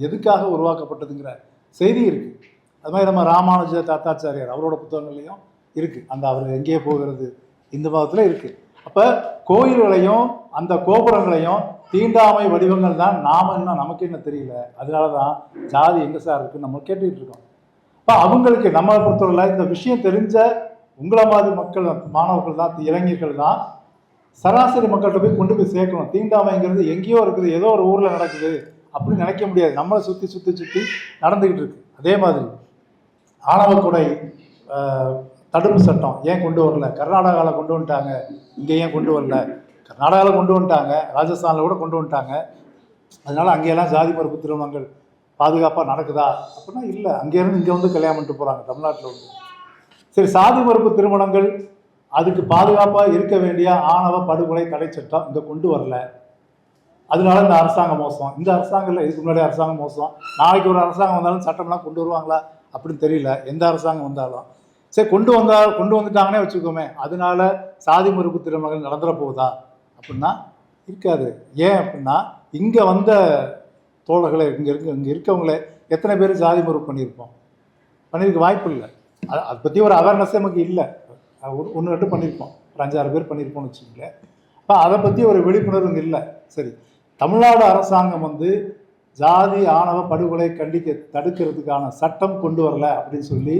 எதுக்காக உருவாக்கப்பட்டதுங்கிற செய்தி இருக்குது. அது மாதிரி நம்ம ராமானுஜ தாத்தாச்சாரியார் அவரோட புத்தகங்கள்லையும் இருக்குது. அந்த அவர் எங்கேயே போகிறது இந்து மதத்தில் இருக்குது. அப்போ கோயில்களையும் அந்த கோபுரங்களையும் தீண்டாமை வடிவங்கள் தான் நாம் இன்னும் நமக்கு என்ன தெரியல. அதனால தான் ஜாதி எங்கே சார் இருக்குன்னு நம்ம கேட்டுக்கிட்டு இருக்கோம். அப்போ அவங்களுக்கு நம்மளை பொறுத்தவரையில் இந்த விஷயம் தெரிஞ்ச உங்களை மாதிரி மக்கள், மாணவர்கள் தான், இளைஞர்கள் தான் சராசரி மக்கள்கிட்ட போய் கொண்டு போய் சேர்க்கணும். தீண்டாமைங்கிறது எங்கேயோ இருக்குது, ஏதோ ஒரு ஊரில் நடக்குது அப்படின்னு நினைக்க முடியாது. நம்மளை சுற்றி சுற்றி சுற்றி நடந்துக்கிட்டு இருக்கு. அதே மாதிரி ஆணவ கொலை தடுப்பு சட்டம் ஏன் கொண்டு வரல? கர்நாடகாவில் கொண்டு வந்துட்டாங்க, இங்கே ஏன் கொண்டு வரல? கர்நாடகாவில் கொண்டு வந்துட்டாங்க, ராஜஸ்தானில் கூட கொண்டு வந்துட்டாங்க. அதனால் அங்கேயெல்லாம் ஜாதி மறுப்பு திருமணங்கள் பாதுகாப்பாக நடக்குதா அப்படின்னா இல்லை. அங்கேருந்து இங்கே வந்து கல்யாணம் பண்ணிட்டு போகிறாங்க தமிழ்நாட்டில் வந்து. சரி, சாதி மறுப்பு திருமணங்கள் அதுக்கு பாதுகாப்பாக இருக்க வேண்டிய ஆணவ படுகொலை தடை சட்டம் இங்கே கொண்டு வரல. அதனால இந்த அரசாங்கம் மோசம். இந்த அரசாங்கம் இல்லை, இதுக்கு முன்னாடி அரசாங்கம் மோசம். நாளைக்கு ஒரு அரசாங்கம் வந்தாலும் சட்டம்லாம் கொண்டு வருவாங்களா அப்படின்னு தெரியல. எந்த அரசாங்கம் வந்தாலும் சரி, கொண்டு வந்துட்டாங்கன்னே வச்சுக்கோமே, அதனால சாதி மறுப்பு திருமணங்கள் நடந்துட போகுதா அப்படின்னா இருக்காது. ஏன் அப்படின்னா இங்கே வந்த தோழர்களை இங்கே இருக்கவங்களே எத்தனை பேர் ஜாதி மறுப்பு பண்ணியிருக்க வாய்ப்பு இல்லை. அதை பற்றி ஒரு அவேர்னஸ் நமக்கு இல்லை. ஒன்று ரெண்டு பண்ணியிருப்போம், ஒரு 5-6 பேர் பண்ணியிருப்போம்னு வச்சுக்கோங்களேன். அப்போ அதை பற்றி ஒரு விழிப்புணர்வு இல்லை. சரி, தமிழ்நாடு அரசாங்கம் வந்து ஜாதி ஆணவ படுகொலை தடுக்கிறதுக்கான சட்டம் கொண்டு வரல அப்படின்னு சொல்லி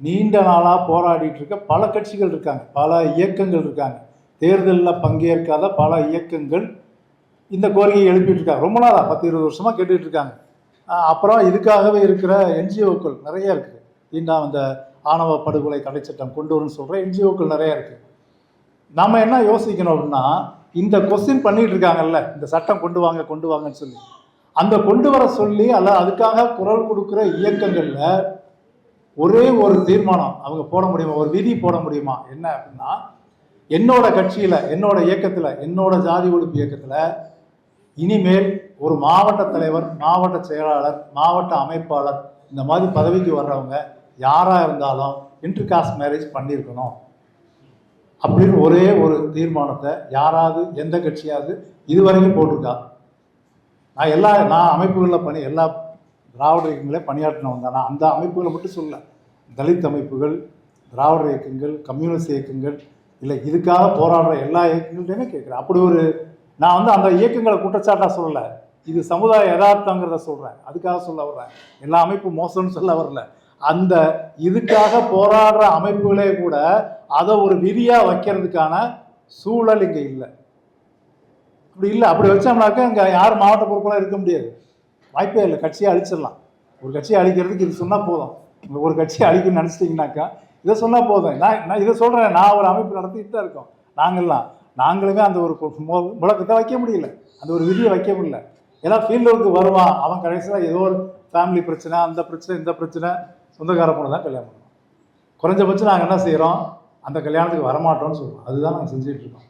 நீண்ட நாளாக போராடிட்டு இருக்க பல கட்சிகள் இருக்காங்க, பல இயக்கங்கள் இருக்காங்க. தேர்தலில் பங்கேற்காத பல இயக்கங்கள் இந்த கோரிக்கையை எழுப்பிட்டு இருக்காங்க. ரொம்ப நாளாக 10-20 வருஷமாக கேட்டுக்கிட்டு இருக்காங்க. அப்புறம் இதுக்காகவே இருக்கிற என்ஜிஓக்கள் நிறைய இருக்குது. இன்னும் அந்த ஆணவ படுகொலை தடை சட்டம் கொண்டு வரும்னு சொல்கிற என்ஜிஓக்கள் நிறையா இருக்குது. நம்ம என்ன யோசிக்கணும் அப்படின்னா, இந்த கொஸ்டின் பண்ணிட்டு இருக்காங்கல்ல, இந்த சட்டம் கொண்டு வாங்கன்னு சொல்லி, அந்த கொண்டு வர சொல்லி அதுக்காக குரல் கொடுக்குற இயக்கங்களில் ஒரே ஒரு தீர்மானம் அவங்க போட முடியுமா, ஒரு விதி போட முடியுமா? என்ன அப்படின்னா, என்னோட கட்சியில், என்னோட இயக்கத்தில், என்னோட ஜாதி ஒழிப்பு இயக்கத்தில் இனிமேல் ஒரு மாவட்ட தலைவர், மாவட்ட செயலாளர், மாவட்ட அமைப்பாளர் இந்த மாதிரி பதவிக்கு வர்றவங்க யாராக இருந்தாலும் இன்டர்காஸ்ட் மேரேஜ் பண்ணியிருக்கணும் அப்படின்னு ஒரே ஒரு தீர்மானத்தை யாராவது எந்த கட்சியாவது இதுவரைக்கும் போட்டிருக்கா? நான் அமைப்புகளில் எல்லா திராவிட இயக்கங்களே பணியாற்றினவங்க தான். நான் அந்த அமைப்புகளை மட்டும் சொல்ல, தலித் அமைப்புகள், திராவிட இயக்கங்கள், கம்யூனிஸ்ட் இயக்கங்கள், இல்லை இதுக்காக போராடுற எல்லா இயக்கங்கள்டையுமே கேட்குறேன். அப்படி ஒரு நான் வந்து அந்த இயக்கங்களை குற்றச்சாட்டாக சொல்லலை, இது சமுதாய யதார்த்தங்கிறத சொல்கிறேன். அதுக்காக சொல்ல வர்றேன். எல்லா அமைப்பும் மோசம்னு சொல்ல வரல. அந்த இதுக்காக போராடுற அமைப்புகளே கூட அதை ஒரு விதியாக வைக்கிறதுக்கான சூழல் இங்கே இல்லை. அப்படி இல்லை. அப்படி வச்சோம்னாக்கா இங்கே யாரும் மாவட்ட பொறுப்பெல்லாம் இருக்க முடியாது, வாய்ப்பே இல்லை. கட்சியை அழிச்சிடலாம். ஒரு கட்சியை அழிக்கிறதுக்கு இது சொன்னால் போதும். ஒரு கட்சியை அழிக்கணும்னு நினச்சிட்டிங்கனாக்கா இதை சொன்னால் போதும். நான் இதை சொல்கிறேன். நான் ஒரு அமைப்பு நடத்திட்டு தான் இருக்கோம். நாங்களுமே அந்த ஒரு முழக்கத்தை வைக்க முடியல, அந்த ஒரு விதியை வைக்க முடியல. ஏன்னா ஃபீல்டுக்கு வருவான் அவன், கடைசியில் ஏதோ ஒரு ஃபேமிலி பிரச்சனை, அந்த பிரச்சனை, இந்த பிரச்சனை, சொந்தக்கார பொண்ணு தான் கல்யாணம் பண்ணுவோம். குறைஞ்சபட்சம் நாங்கள் என்ன செய்கிறோம், அந்த கல்யாணத்துக்கு வரமாட்டோம்னு சொல்லுவோம். அதுதான் நாங்கள் செஞ்சிட்ருக்கோம்.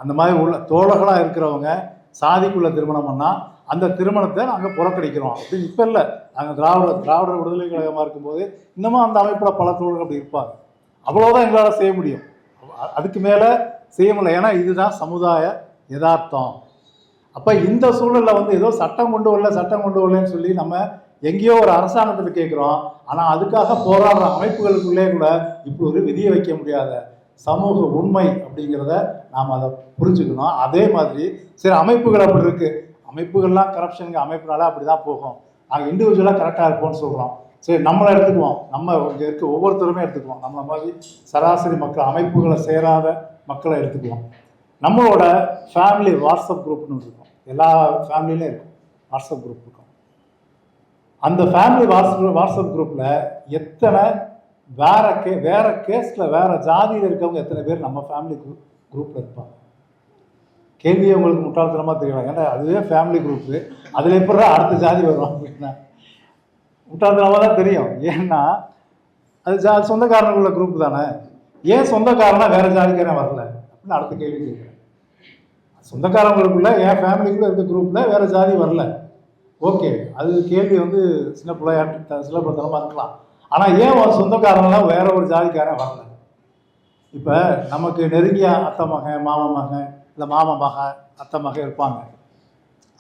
அந்த மாதிரி உள்ள தோழர்களாக இருக்கிறவங்க சாதிக்குள்ளே திருமணம் பண்ணால் அந்த திருமணத்தை நாங்கள் புறக்கணிக்கிறோம் அப்படின்னு இப்போ இல்லை. நாங்கள் திராவிடர் விடுதலை கழகமாக இருக்கும்போது இன்னமும் அந்த அமைப்பில் பல தோழர்கள் அப்படி இருப்பாங்க. அவ்வளோதான் எங்களால் செய்ய முடியும், அதுக்கு மேலே செய்ய முடியல. ஏன்னா இதுதான் சமுதாய யதார்த்தம். அப்போ இந்த சூழலில் வந்து ஏதோ சட்டம் கொண்டு வரலன்னு சொல்லி நம்ம எங்கேயோ ஒரு அரசாங்கத்தில் கேட்குறோம். ஆனால் அதுக்காக போராடுற அமைப்புகளுக்குள்ளே கூட இப்படி ஒரு விதியை வைக்க முடியாத சமூக உண்மை அப்படிங்கிறத நாம் அதை புரிஞ்சுக்கணும். அதே மாதிரி சரி, அமைப்புகள் அப்படி இருக்குது, அமைப்புகள்லாம் கரப்ஷனுங்க, அமைப்புனால அப்படி தான் போகும், நாங்கள் இண்டிவிஜுவலாக கரெக்டாக இருப்போம்னு சொல்கிறோம். சரி, நம்மளை எடுத்துக்குவோம், நம்ம இங்கே இருக்க ஒவ்வொருத்தருமே எடுத்துக்குவோம். நம்மளை மாதிரி சராசரி மக்கள், அமைப்புகளை சேராத மக்களை எடுத்துக்குவோம். நம்மளோட ஃபேமிலி வாட்ஸ்அப் குரூப்னு இருக்கும், எல்லா ஃபேமிலியிலும் இருக்கும் வாட்ஸ்அப் குரூப் இருக்கும். அந்த ஃபேமிலி வாட்ஸ்அப் குரூப்பில் எத்தனை வேற கேஸில் வேற ஜாதியில் இருக்கவங்க எத்தனை பேர் நம்ம ஃபேமிலி குரூப்பில் இருப்பாங்க? கேள்வியை உங்களுக்கு முட்டாள்தனமாக தெரியலாம். ஏன்னா அதுவே ஃபேமிலி குரூப்பு, அதில் எப்படி அடுத்த ஜாதி வரும் அப்படின்னா முட்டாள்தனமாக தான் தெரியும். ஏன்னா அது சொந்தக்காரனுக்குள்ள குரூப் தானே. ஏன் சொந்தக்காரனா வேற ஜாதிக்காரன் வரல அப்படின்னு அடுத்த கேள்வி கேட்குறேன். சொந்தக்காரங்களுக்குள்ள என் ஃபேமிலிக்குள்ளே இருக்க குரூப்பில் வேற ஜாதி வரல, ஓகே, அது கேள்வி வந்து சில பிள்ளைத்தனமாக இருக்கலாம். ஆனால் ஏன் சொந்தக்காரங்களாம் வேற ஒரு ஜாதிக்காரன் வரல? இப்போ நமக்கு நெருங்கிய அத்தை மகன், மாமன் மகன், இல்லை மாமன் மகன், அத்தை மகன் இருப்பாங்க.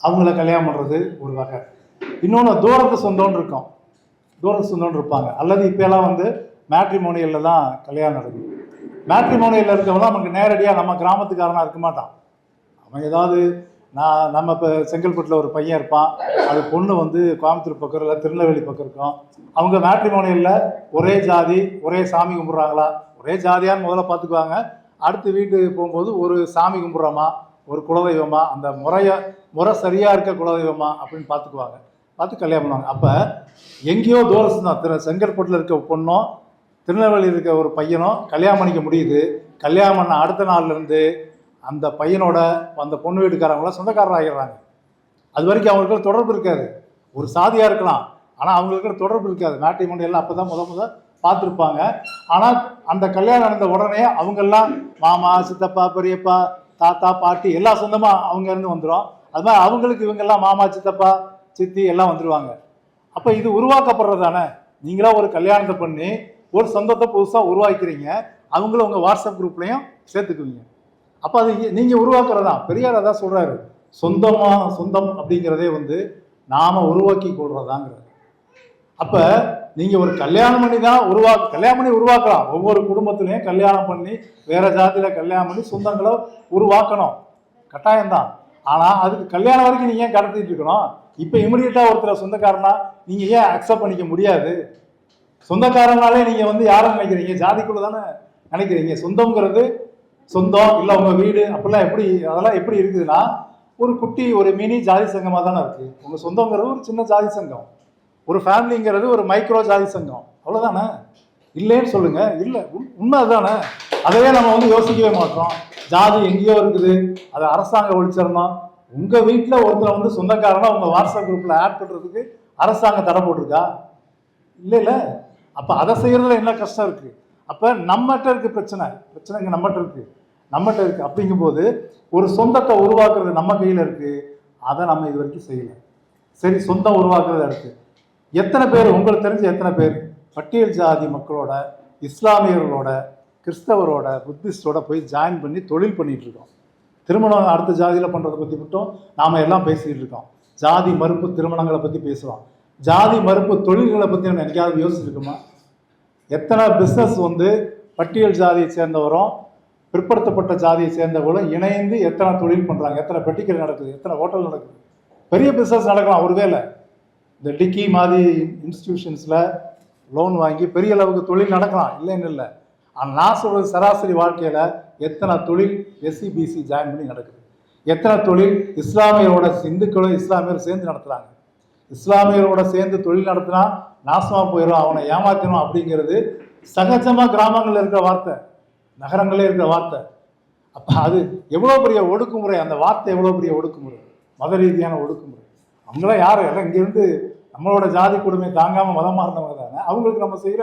அவங்கள கல்யாணம் பண்ணுறது ஒரு வகை. இன்னொன்று தூரத்து சொந்தம்னு இருக்கும், தூரத்து சொந்தம்னு இருப்பாங்க. அல்லது இப்போலாம் வந்து மேட்ரிமோனியலில் தான் கல்யாணம் நடக்குது. மேட்ரிமோனியில் இருக்கவங்க நமக்கு நேரடியாக நம்ம கிராமத்துக்காரனாக இருக்க மாட்டான். அவன் ஏதாவது நம்ம இப்போ செங்கல்பட்டில் ஒரு பையன் இருப்பான், அது பொண்ணு வந்து கோயம்புத்தூர் பக்கம் இல்லை திருநெல்வேலி பக்கம் இருக்கும். அவங்க மேட்ரிமோனியில் ஒரே ஜாதி ஒரே சாமி கும்பிட்றாங்களா, ஒரே ஜாதியான்னு முதல்ல பார்த்துக்குவாங்க. அடுத்து வீட்டுக்கு போகும்போது ஒரு சாமி கும்பிட்றோமா, ஒரு குலதெய்வமா, அந்த முறை சரியாக இருக்க குலதெய்வமா அப்படின்னு பார்த்துக்குவாங்க. பார்த்து கல்யாணம் பண்ணுவாங்க. அப்போ எங்கேயோ தூரத்து தான் செங்கல்பட்டில் இருக்க பொண்ணும் திருநெல்வேலியில் இருக்க ஒரு பையனும் கல்யாணம் பண்ணிக்க முடியுது. கல்யாணம் பண்ண அடுத்த நாள்லேருந்து அந்த பையனோட அந்த பொண்ணு வீட்டுக்காரங்களாம் சொந்தக்காரர் ஆகிடுறாங்க. அது வரைக்கும் அவங்களுக்கு தொடர்பு இருக்காது. ஒரு சாதியாக இருக்கலாம், ஆனால் அவங்களுக்கு தொடர்பு இருக்காது. மேட்ரிமோனி எல்லாம் அப்போ தான் முத பார்த்துருப்பாங்க. ஆனால் அந்த கல்யாணம் நடந்த உடனே அவங்கெல்லாம் மாமா, சித்தப்பா, பெரியப்பா, தாத்தா, பாட்டி எல்லாம் சொந்தமாக அவங்க இருந்து வந்துடும். அது மாதிரி அவங்களுக்கு இவங்கெல்லாம் மாமா, சித்தப்பா, சித்தி எல்லாம் வந்துடுவாங்க. அப்போ இது உருவாக்கப்படுறது தானே. நீங்களாம் ஒரு கல்யாணத்தை பண்ணி ஒரு சொந்தத்தை புதுசாக உருவாக்கிறீங்க, அவங்களும் உங்கள் வாட்ஸ்அப் குரூப்லையும் சேர்த்துக்குவீங்க. அப்போ அது நீங்கள் உருவாக்குறது தான். பெரியார் அதான் சொல்கிறாரு, சொந்தம் அப்படிங்கிறதே வந்து நாம் உருவாக்கி கொள்றதாங்கிறது. அப்போ நீங்கள் ஒரு கல்யாணம் பண்ணி தான் கல்யாணம் பண்ணி உருவாக்கலாம். ஒவ்வொரு குடும்பத்திலையும் கல்யாணம் பண்ணி வேறு ஜாதியில் கல்யாணம் பண்ணி சொந்தங்களை உருவாக்கணும், கட்டாயம்தான். ஆனால் அதுக்கு கல்யாணம் வரைக்கும் நீங்கள் ஏன் கடத்திட்டு இருக்கணும்? இப்போ இமிடியேட்டாக ஒருத்தர் சொந்தக்காரனா நீங்கள் ஏன் அக்செப்ட் பண்ணிக்க முடியாது? சொந்தக்காரனாலே நீங்கள் வந்து யாரை நினைக்கிறீங்க? ஜாதிக்குள்ள தானே நினைக்கிறீங்க. சொந்தம்ங்கிறது சொந்தம் இல்லை உங்கள் வீடு அப்படிலாம் அதெல்லாம் எப்படி இருக்குதுன்னா ஒரு குட்டி ஒரு மினி ஜாதி சங்கமாக தானே இருக்குது. உங்கள் சொந்தங்கிறது ஒரு சின்ன ஜாதி சங்கம், ஒரு ஃபேமிலிங்கிறது ஒரு மைக்ரோ ஜாதி சங்கம், அவ்வளோதானே. இல்லைன்னு சொல்லுங்கள். இல்லை, உண்மை அதுதானே. அதையே நம்ம வந்து யோசிக்கவே மாட்டோம். ஜாதி எங்கேயோ இருக்குது, அதை அரசாங்கம் ஒழிச்சிடணும். உங்கள் வீட்டில் ஒருத்தர் வந்து சொந்தக்காரனா உங்கள் வாட்ஸ்அப் குரூப்பில் ஆட் பண்ணுறதுக்கு அரசாங்கம் தடை போட்டிருக்கா? இல்லை. அப்போ அதை செய்கிறதுல என்ன கஷ்டம் இருக்குது? அப்போ நம்மகிட்ட இருக்குது பிரச்சனைங்க நம்மகிட்ட இருக்குது. அப்படிங்கும்போது ஒரு சொந்தத்தை உருவாக்குறது நம்ம கையில் இருக்குது. அதை நம்ம இது வரைக்கும் செய்யலை. சரி, சொந்தம் உருவாக்குறதா இருக்குது. எத்தனை பேர் உங்களுக்கு தெரிஞ்ச எத்தனை பேர் பட்டியல் ஜாதி மக்களோட, இஸ்லாமியர்களோட, கிறிஸ்தவரோட, புத்திஸ்டோட போய் ஜாயின் பண்ணி தொழில் பண்ணிகிட்டு இருக்கோம். திருமணம் அடுத்த ஜாதியில் பண்ணுறதை பற்றி மட்டும் நாம் எல்லாம் பேசிக்கிட்டு இருக்கோம். ஜாதி மறுப்பு திருமணங்களை பற்றி பேசுகிறோம். ஜாதி மறுப்பு தொழில்களை பற்றி நம்ம என்னைக்காவது யோசிச்சிருக்கோமா? எத்தனை பிஸ்னஸ் வந்து பட்டியல் ஜாதியை சேர்ந்தவரும் பிற்படுத்தப்பட்ட ஜாதியை சேர்ந்தவர்களும் இணைந்து எத்தனை தொழில் பண்ணுறாங்க, எத்தனை பெட்டிக்கல் நடக்குது, எத்தனை ஹோட்டல் நடக்குது. பெரிய பிஸ்னஸ் நடக்கலாம். ஒருவேளை இந்த டிக்கி மாதிரி இன்ஸ்டிடியூஷன்ஸில் லோன் வாங்கி பெரிய அளவுக்கு தொழில் நடக்கலாம், இல்லைன்னு இல்லை. ஆனால் நான் சொல்கிறது சராசரி வாழ்க்கையில் எத்தனை தொழில் எஸ்சிபிசி ஜாயின் பண்ணி நடக்குது, எத்தனை தொழில் இஸ்லாமியரோட இந்துக்களும் இஸ்லாமியரும் சேர்ந்து நடத்துகிறாங்க. இஸ்லாமியரோட சேர்ந்து தொழில் நடத்தினா நாசமாக போயிடும், அவனை ஏமாற்றணும் அப்படிங்கிறது சகஜமாக கிராமங்களில் இருக்கிற வார்த்தை, நகரங்களே இருக்கிற வார்த்தை. அப்போ அது எவ்வளோ பெரிய ஒடுக்குமுறை, அந்த வார்த்தை எவ்வளோ பெரிய ஒடுக்குமுறை, மத ரீதியான ஒடுக்குமுறை. அவங்களாம் யார்? எல்லாம் இங்கேருந்து நம்மளோட ஜாதி கொடுமை தாங்காமல் மதம் மாறினவங்க தானே. அவங்களுக்கு நம்ம செய்கிற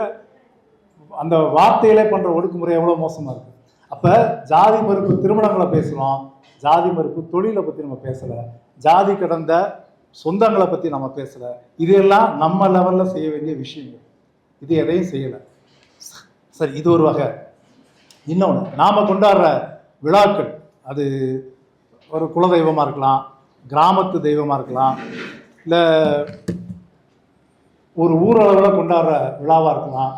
அந்த வார்த்தையிலே பண்ணுற ஒடுக்குமுறை எவ்வளோ மோசமாக இருக்குது. அப்போ ஜாதி மறுப்பு திருமணங்களை பேசுகிறோம், ஜாதி மறுப்பு தொழிலை பற்றி நம்ம பேசலை, ஜாதி கடந்த சொந்தங்களை பற்றி நம்ம பேசலை. இதெல்லாம் நம்ம லெவலில் செய்ய வேண்டிய விஷயங்கள். இது எதையும் செய்யலை. சரி, இது ஒரு வகை. இன்னொன்று, நாம் கொண்டாடுற விழாக்கள், அது ஒரு குலதெய்வமாக இருக்கலாம், கிராமத்து தெய்வமாக இருக்கலாம், இல்லை ஒரு ஊரளவில் கொண்டாடுற விழாவாக இருக்கலாம்,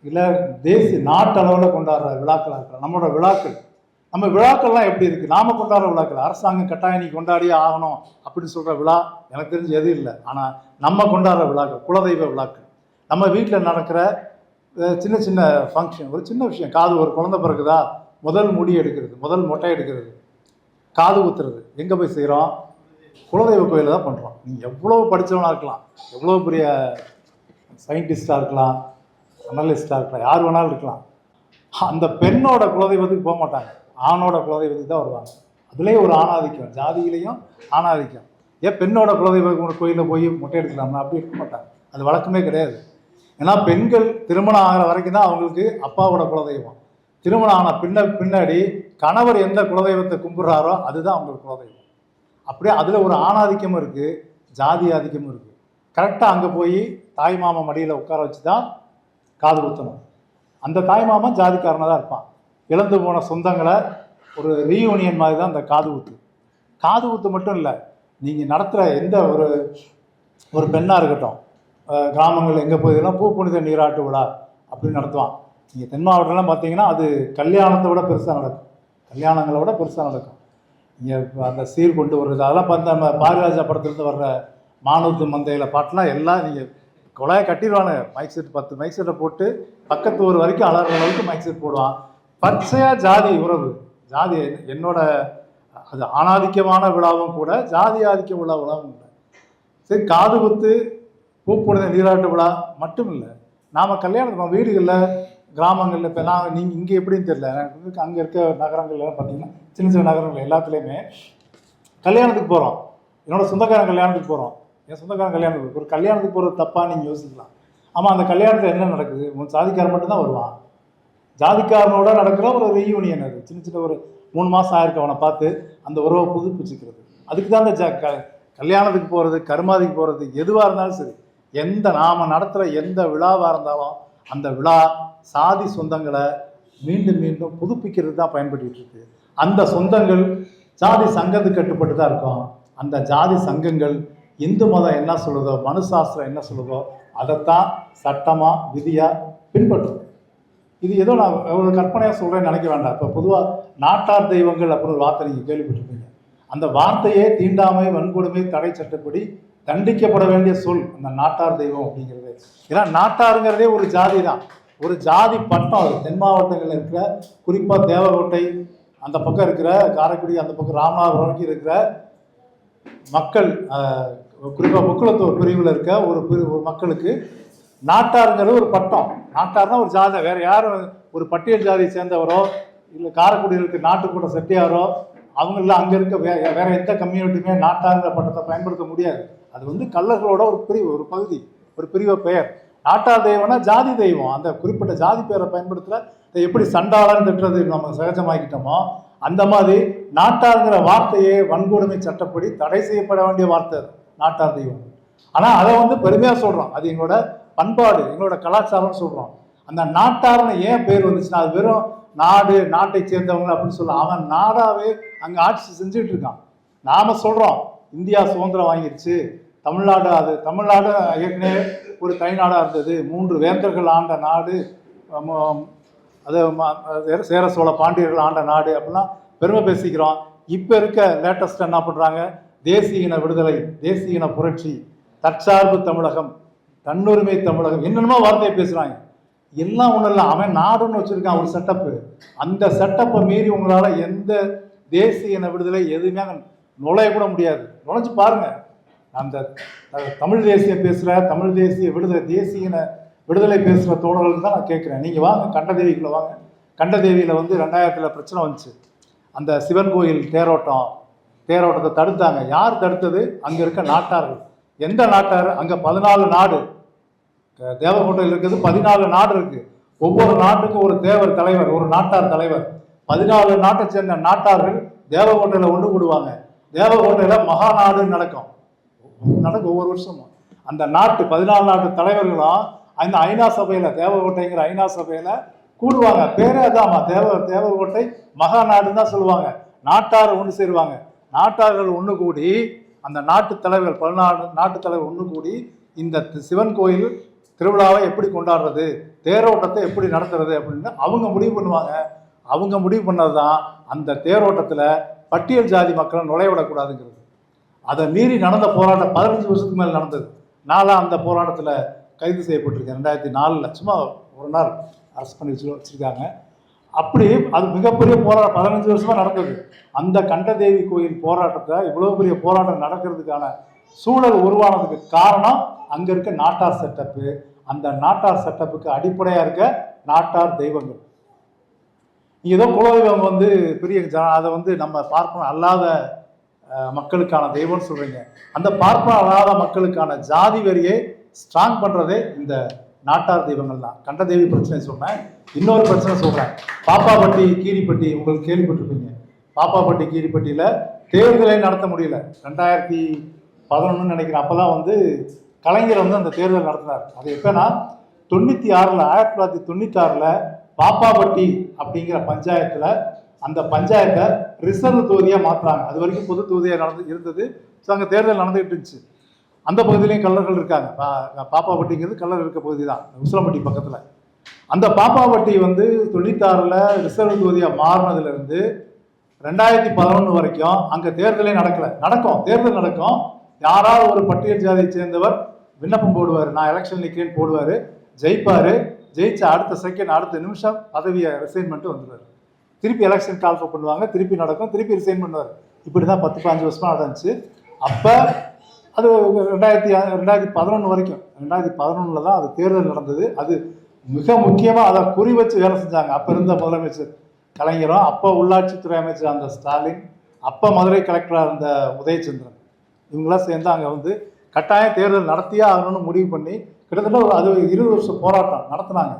இல்லை தேசிய நாட்டளவில் கொண்டாடுற விழாக்களாக இருக்கலாம். நம்மளோட நம்ம விழாக்கள்லாம் எப்படி இருக்குது? நாம் கொண்டாடுற விழாக்கள் அரசாங்கம் கட்டாயம் நீ கொண்டாடியே ஆகணும் அப்படின்னு சொல்கிற விழா எனக்கு தெரிஞ்சு எதுவும் இல்லை. ஆனால் நம்ம கொண்டாடுற விழாக்கள், குலதெய்வ விழாக்கள், நம்ம வீட்டில் நடக்கிற சின்ன சின்ன ஃபங்க்ஷன், ஒரு சின்ன விஷயம், ஒரு குழந்தை பிறகுதா முதல் முடி எடுக்கிறது, முதல் மொட்டை எடுக்கிறது, காது குத்துறது, எங்கே போய் செய்கிறோம்? குலதெய்வ கோயிலில் தான் பண்ணுறோம். நீங்கள் எவ்வளோ படித்தவனாக இருக்கலாம், எவ்வளோ பெரிய சயின்டிஸ்டாக இருக்கலாம், அனலிஸ்டாக இருக்கலாம், யார் வேணாலும் இருக்கலாம், அந்த பெண்ணோட குலதெய்வத்துக்கு போக மாட்டாங்க, ஆணோட குலதெய்வத்துக்கு தான் வருவாங்க. அதுலேயும் ஒரு ஆணாதிக்கம், ஜாதியிலையும் ஆணாதிக்கம். ஏன் பெண்ணோட குலதெய்வ கோயிலில் போய் மொட்டை எடுக்கலாம்னா அப்படி இருக்க மாட்டாங்க, அது வழக்கமே கிடையாது. ஏன்னா பெண்கள் திருமணம் ஆகிற வரைக்கும் தான் அவங்களுக்கு அப்பாவோட குலதெய்வம். திருமணம் ஆன பின்னாடி கணவர் எந்த குலதெய்வத்தை கும்பிட்றாரோ அதுதான் அவங்களுக்கு குலதெய்வம். அப்படியே அதில் ஒரு ஆணாதிக்கமும் இருக்குது, ஜாதி ஆதிக்கமும் இருக்குது. கரெக்டாக அங்கே போய் தாய் மாமா மடியில் உட்கார வச்சு தான் காது குத்தணும். அந்த தாய் மாமா ஜாதிக்காரனாக தான் இருப்பான். இழந்து போன சொந்தங்களை ஒரு ரீயூனியன் மாதிரி தான் அந்த காது குத்து மட்டும் இல்லை, நீங்கள் நடத்துகிற எந்த ஒரு பெண்ணாக இருக்கட்டும், கிராமங்கள் எங்கே போகுதுன்னா பூ புனித நீராட்டு விழா அப்படின்னு நடத்துவான். நீங்கள் தென் மாவட்டம்லாம் பார்த்தீங்கன்னா அது கல்யாணத்தை விட பெருசாக நடக்கும், கல்யாணங்களை விட பெருசாக நடக்கும். நீங்கள் அந்த சீர் கொண்டு வர்றது அதெல்லாம் பார்த்து நம்ம பாரதிராஜா படத்துலேருந்து வர்ற மானூத்து மந்தையில் பாட்டெலாம் எல்லாம் நீங்கள் குழாயை கட்டிடுவானு. மைக் செட் 10 மைக் செட்டை போட்டு பக்கத்து ஊர் வரைக்கும் அலற அளவுக்கு மைக் செட் போடுவான். பச்சையாக ஜாதி உறவு, ஜாதி என்னோட அது ஆணாதிக்கமான விழாவும் கூட, ஜாதி ஆதிக்க விழாவும் கூட. சரி, காது குத்து பூப்புனித நீராட்டு விழா மட்டும் இல்லை, நாம் கல்யாணம் வீடுகளில் கிராமங்களில் இப்போ நீங்கள் இங்கே எப்படின்னு தெரியல, எனக்கு அங்கே இருக்க நகரங்கள்லாம் பார்த்தீங்கன்னா சின்ன சின்ன நகரங்கள் எல்லாத்துலேயுமே கல்யாணத்துக்கு போகிறோம். என்னோடய சொந்தக்காரன் கல்யாணத்துக்கு போகிறோம், என் சொந்தக்காரன் கல்யாணத்துக்கு ஒரு கல்யாணத்துக்கு போகிறது தப்பாக நீங்கள் யோசிக்கலாம். ஆமாம், அந்த கல்யாணத்தில் என்ன நடக்குது? உன் ஜாதிக்காரன் மட்டும்தான் வருவான். ஜாதிக்காரனோட நடக்கிற ஒரு ரீயூனியன், அது சின்ன சின்ன ஒரு 3 மாதம் ஆயிருக்கு அவனை பார்த்து அந்த உறவை புதுப்பிச்சுக்கிறது. அதுக்கு தான் அந்த கல்யாணத்துக்கு போகிறது, கருமாதிக்கு போகிறது, எதுவாக இருந்தாலும் சரி, நாம் நடத்துகிற எந்த விழாவாக இருந்தாலும் அந்த விழா சாதி சொந்தங்களை மீண்டும் மீண்டும் புதுப்பிக்கிறது தான் பயன்பட்டு இருக்கு. அந்த சொந்தங்கள் ஜாதி சங்கத்துக்கு கட்டுப்பட்டு தான் இருக்கும். அந்த ஜாதி சங்கங்கள் இந்து மதம் என்ன சொல்லுதோ, மனு சாஸ்திரம் என்ன சொல்லுதோ அதைத்தான் சட்டமாக விதியாக பின்பற்றும். இது ஏதோ நான் ஒரு கற்பனையாக சொல்கிறேன்னு நினைக்க வேண்டாம். இப்போ பொதுவாக நாட்டார் தெய்வங்கள் அப்படின்னு ஒரு வார்த்தை நீங்கள் கேள்விப்பட்டிருப்பீங்க. அந்த வார்த்தையே தீண்டாமை, வன்கொடுமை, தடை சட்டப்படி தண்டிக்கப்பட வேண்டிய சொல் அந்த நாட்டார் தெய்வம் அப்படிங்கிறது. ஏன்னா நாட்டாருங்கிறதே ஒரு ஜாதி தான், ஒரு ஜாதி பட்டம். அது தென் மாவட்டங்களில் இருக்கிற, குறிப்பாக தேவகோட்டை அந்த பக்கம் இருக்கிற, காரைக்குடி அந்த பக்கம் ராமநாதபுரம் வரைக்கும் இருக்கிற மக்கள், குறிப்பாக முக்குளத்தூர் பிரிவில் இருக்க ஒரு மக்களுக்கு நாட்டாருங்கிறது ஒரு பட்டம். நாட்டார்னா ஒரு ஜாதி, வேறு யாரும் ஒரு பட்டியல் ஜாதியை சேர்ந்தவரோ இல்லை காரைக்குடியில் இருக்க நாட்டுக்கூட செட்டியாரோ அவங்கள அங்கே இருக்க வேற எந்த கம்யூனிட்டியுமே நாட்டாருங்கிற பட்டத்தை பயன்படுத்த முடியாது. அது கள்ளர்களோட ஒரு பிரிவு, ஒரு பகுதி, ஒரு பிரிவு பெயர். நாட்டார் தெய்வம்னா ஜாதி தெய்வம். அந்த குறிப்பிட்ட ஜாதி பெயரை பயன்படுத்துகிற எப்படி சண்டாளன்றது நம்ம சகஜமாக்கிட்டோமோ அந்த மாதிரி நாட்டாருங்கிற வார்த்தையே வன்கொடுமை சட்டப்படி தடை செய்யப்பட வேண்டிய வார்த்தை நாட்டார் தெய்வம். ஆனால் அதை பெருமையாக சொல்கிறோம், அது எங்களோட பண்பாடு, எங்களோட கலாச்சாரம்னு சொல்கிறோம். அந்த நாட்டார்னு ஏன் பேர் வந்துச்சுன்னா, அது வெறும் நாடு, நாட்டை சேர்ந்தவங்க அப்படின்னு சொல்லலாம். அவன் நாடாவே அங்கே ஆட்சி செஞ்சுட்டு இருக்கான். நாம் சொல்கிறோம் இந்தியா சுதந்திரம் வாங்கிடுச்சு, தமிழ்நாடு, அது தமிழ்நாடு ஏற்கனவே ஒரு தனிநாடாக இருந்தது, 3 வேந்தர்கள் ஆண்ட நாடு, அது சேர சோழ பாண்டியர்கள் ஆண்ட நாடு அப்படிலாம் பெருமை பேசிக்கிறோம். இப்போ இருக்க லேட்டஸ்ட் என்ன பண்ணுறாங்க? தேசிய இன விடுதலை, தேசிய இன புரட்சி, தற்சார்பு தமிழகம், தன்னுரிமை தமிழகம், என்னென்னமோ வார்த்தையை பேசுகிறாங்க. எல்லாம் ஒன்றும் இல்லை, அவன் நாடுன்னு வச்சுருக்கான் ஒரு செட்டப்பு. அந்த செட்டப்பை மீறி உங்களால் எந்த தேசிய இன விடுதலை எதுவுமே நுழைய கூட முடியாது. நுழைஞ்சு பாருங்கள். அந்த தமிழ் தேசியம் பேசுகிற, தமிழ் தேசிய விடுதலை, தேசிய இன விடுதலை பேசுகிற தோழர்களுக்கு தான் நான் கேட்குறேன். நீங்கள் வாங்க கண்டதேவிக்குள்ளே வாங்க. கண்டதேவியில் 2000 பிரச்சனை வந்துச்சு. அந்த சிவன் கோயில் தேரோட்டத்தை தடுத்தாங்க. யார் தடுத்தது? அங்கே இருக்க நாட்டார்கள். எந்த நாட்டார்? அங்கே 14 நாடு, தேவகோட்டையில் இருக்கிறது 14 நாடு இருக்குது. ஒவ்வொரு நாட்டுக்கும் ஒரு தேவர் தலைவர், ஒரு நாட்டார் தலைவர். 14 நாட்டை சேர்ந்த நாட்டார்கள் தேவகோட்டையில் ஒன்று கூடுவாங்க. தேவகோட்டையில் மகாநாடு நடக்கும் ஒவ்வொரு வருஷமும். அந்த நாட்டு 14 நாட்டு தலைவர்களும் அந்த ஐநா சபையில், தேவகோட்டைங்கிற ஐநா சபையில் கூடுவாங்க. பேரே அதாம்மா, தேவகோட்டை மகாநாடுன்னு தான் சொல்லுவாங்க. நாட்டார் ஒன்று சேருவாங்க. நாட்டார்கள் ஒன்று கூடி, அந்த நாட்டு தலைவர்கள் 14 நாட்டு தலைவர் ஒன்று கூடி இந்த சிவன் கோயில் திருவிழாவை எப்படி கொண்டாடுறது, தேரோட்டத்தை எப்படி நடத்துறது அப்படின்னு அவங்க முடிவு பண்ணுவாங்க. அவங்க முடிவு பண்ணது தான் அந்த தேரோட்டத்தில் பட்டியல் ஜாதி மக்களை நுழைவிடக்கூடாதுங்கிறது. அதை மீறி நடந்த போராட்டம் 15 வருஷத்துக்கு மேலே நடந்தது. நான்லாம் அந்த போராட்டத்தில் கைது செய்யப்பட்டிருக்கேன். 2004 சும்மா ஒரு நாள் அரெஸ்ட் பண்ணி வச்சுருக்காங்க. அப்படி அது மிகப்பெரிய போராட்டம் 15 வருஷமாக நடந்தது. அந்த கண்டதேவி கோயில் போராட்டத்தை, இவ்வளோ பெரிய போராட்டம் நடக்கிறதுக்கான சூழல் உருவானதுக்கு காரணம் அங்கே இருக்க நாட்டார் செட்டப்பு. அந்த நாட்டார் செட்டப்புக்கு அடிப்படையாக இருக்க நாட்டார் தெய்வங்கள். ஏதோ குலதெய்வம் பெரிய அதை நம்ம பார்ப்போம் அல்லாத மக்களுக்கான தெய்வம்னு சொல்கிறீங்க. அந்த பார்ப்பன அல்லாத மக்களுக்கான ஜாதி வரியை ஸ்ட்ராங் பண்ணுறதே இந்த நாட்டார் தெய்வங்கள் தான். கண்டதேவி பிரச்சனை சொன்னேன், இன்னொரு பிரச்சனை சொல்கிறேன். பாப்பாப்பட்டி, கீரிப்பட்டி, உங்களுக்கு கேள்விப்பட்டிருப்பீங்க. பாப்பாப்பட்டி, கீரிப்பட்டியில் தேர்தலை நடத்த முடியல. 2011 நினைக்கிறேன். அப்போ தான் கலைஞர் அந்த தேர்தல் நடத்தினார். அது எப்போனா 1996 பாப்பாப்பட்டி அப்படிங்கிற பஞ்சாயத்தில், அந்த பஞ்சாயத்தை ரிசர்வ் தொகுதியாக மாற்றுறாங்க. அது வரைக்கும் பொது தொகுதியாக இருந்தது. ஸோ அங்கே தேர்தல் நடந்துகிட்டு இருந்துச்சு. அந்த பகுதியிலையும் கல்லர்கள் இருக்காங்க. பாப்பாப்பட்டிங்கிறது கல்லர் இருக்க பகுதி தான், உசிலம்பட்டி பக்கத்தில். அந்த பாப்பாவட்டி வந்து 96ல் ரிசர்வ் தொகுதியாக மாறினதுலேருந்து 2011 வரைக்கும் அங்கே தேர்தலே நடக்கும், தேர்தல் நடக்கும். யாராவது ஒரு பட்டியல் ஜாதியை சேர்ந்தவர் விண்ணப்பம் போடுவார், நான் எலெக்ஷன் நிற்கிறேன்னு போடுவார், ஜெயிப்பார். ஜெயிச்ச அடுத்த செகண்ட் அடுத்த நிமிஷம் பதவியை ரிசைன் பண்ணிட்டு வந்துடுவார். திருப்பி எலெக்ஷன் கால்ஃபர் பண்ணுவாங்க, திருப்பி நடக்கும், திருப்பி ரிசைன் பண்ணுவார். இப்படி தான் 10-15 வருஷமாக நடந்துச்சு. அப்போ அது 2011 வரைக்கும், 2011 தான் அது தேர்தல் நடந்தது. அது மிக முக்கியமாக அதை குறி வச்சு வேலை செஞ்சாங்க அப்போ இருந்த முதலமைச்சர் கலைஞரும், அப்போ உள்ளாட்சித்துறை அமைச்சர் அந்த ஸ்டாலின், அப்போ மதுரை கலெக்டராக இருந்த உதயச்சந்திரன், இவங்களாம் சேர்ந்து அங்கே வந்து கட்டாயம் தேர்தல் நடத்தியே ஆகணும்னு முடிவு பண்ணி கிட்டத்தட்ட அது 20 வருஷம் போராட்டம் நடத்தினாங்க.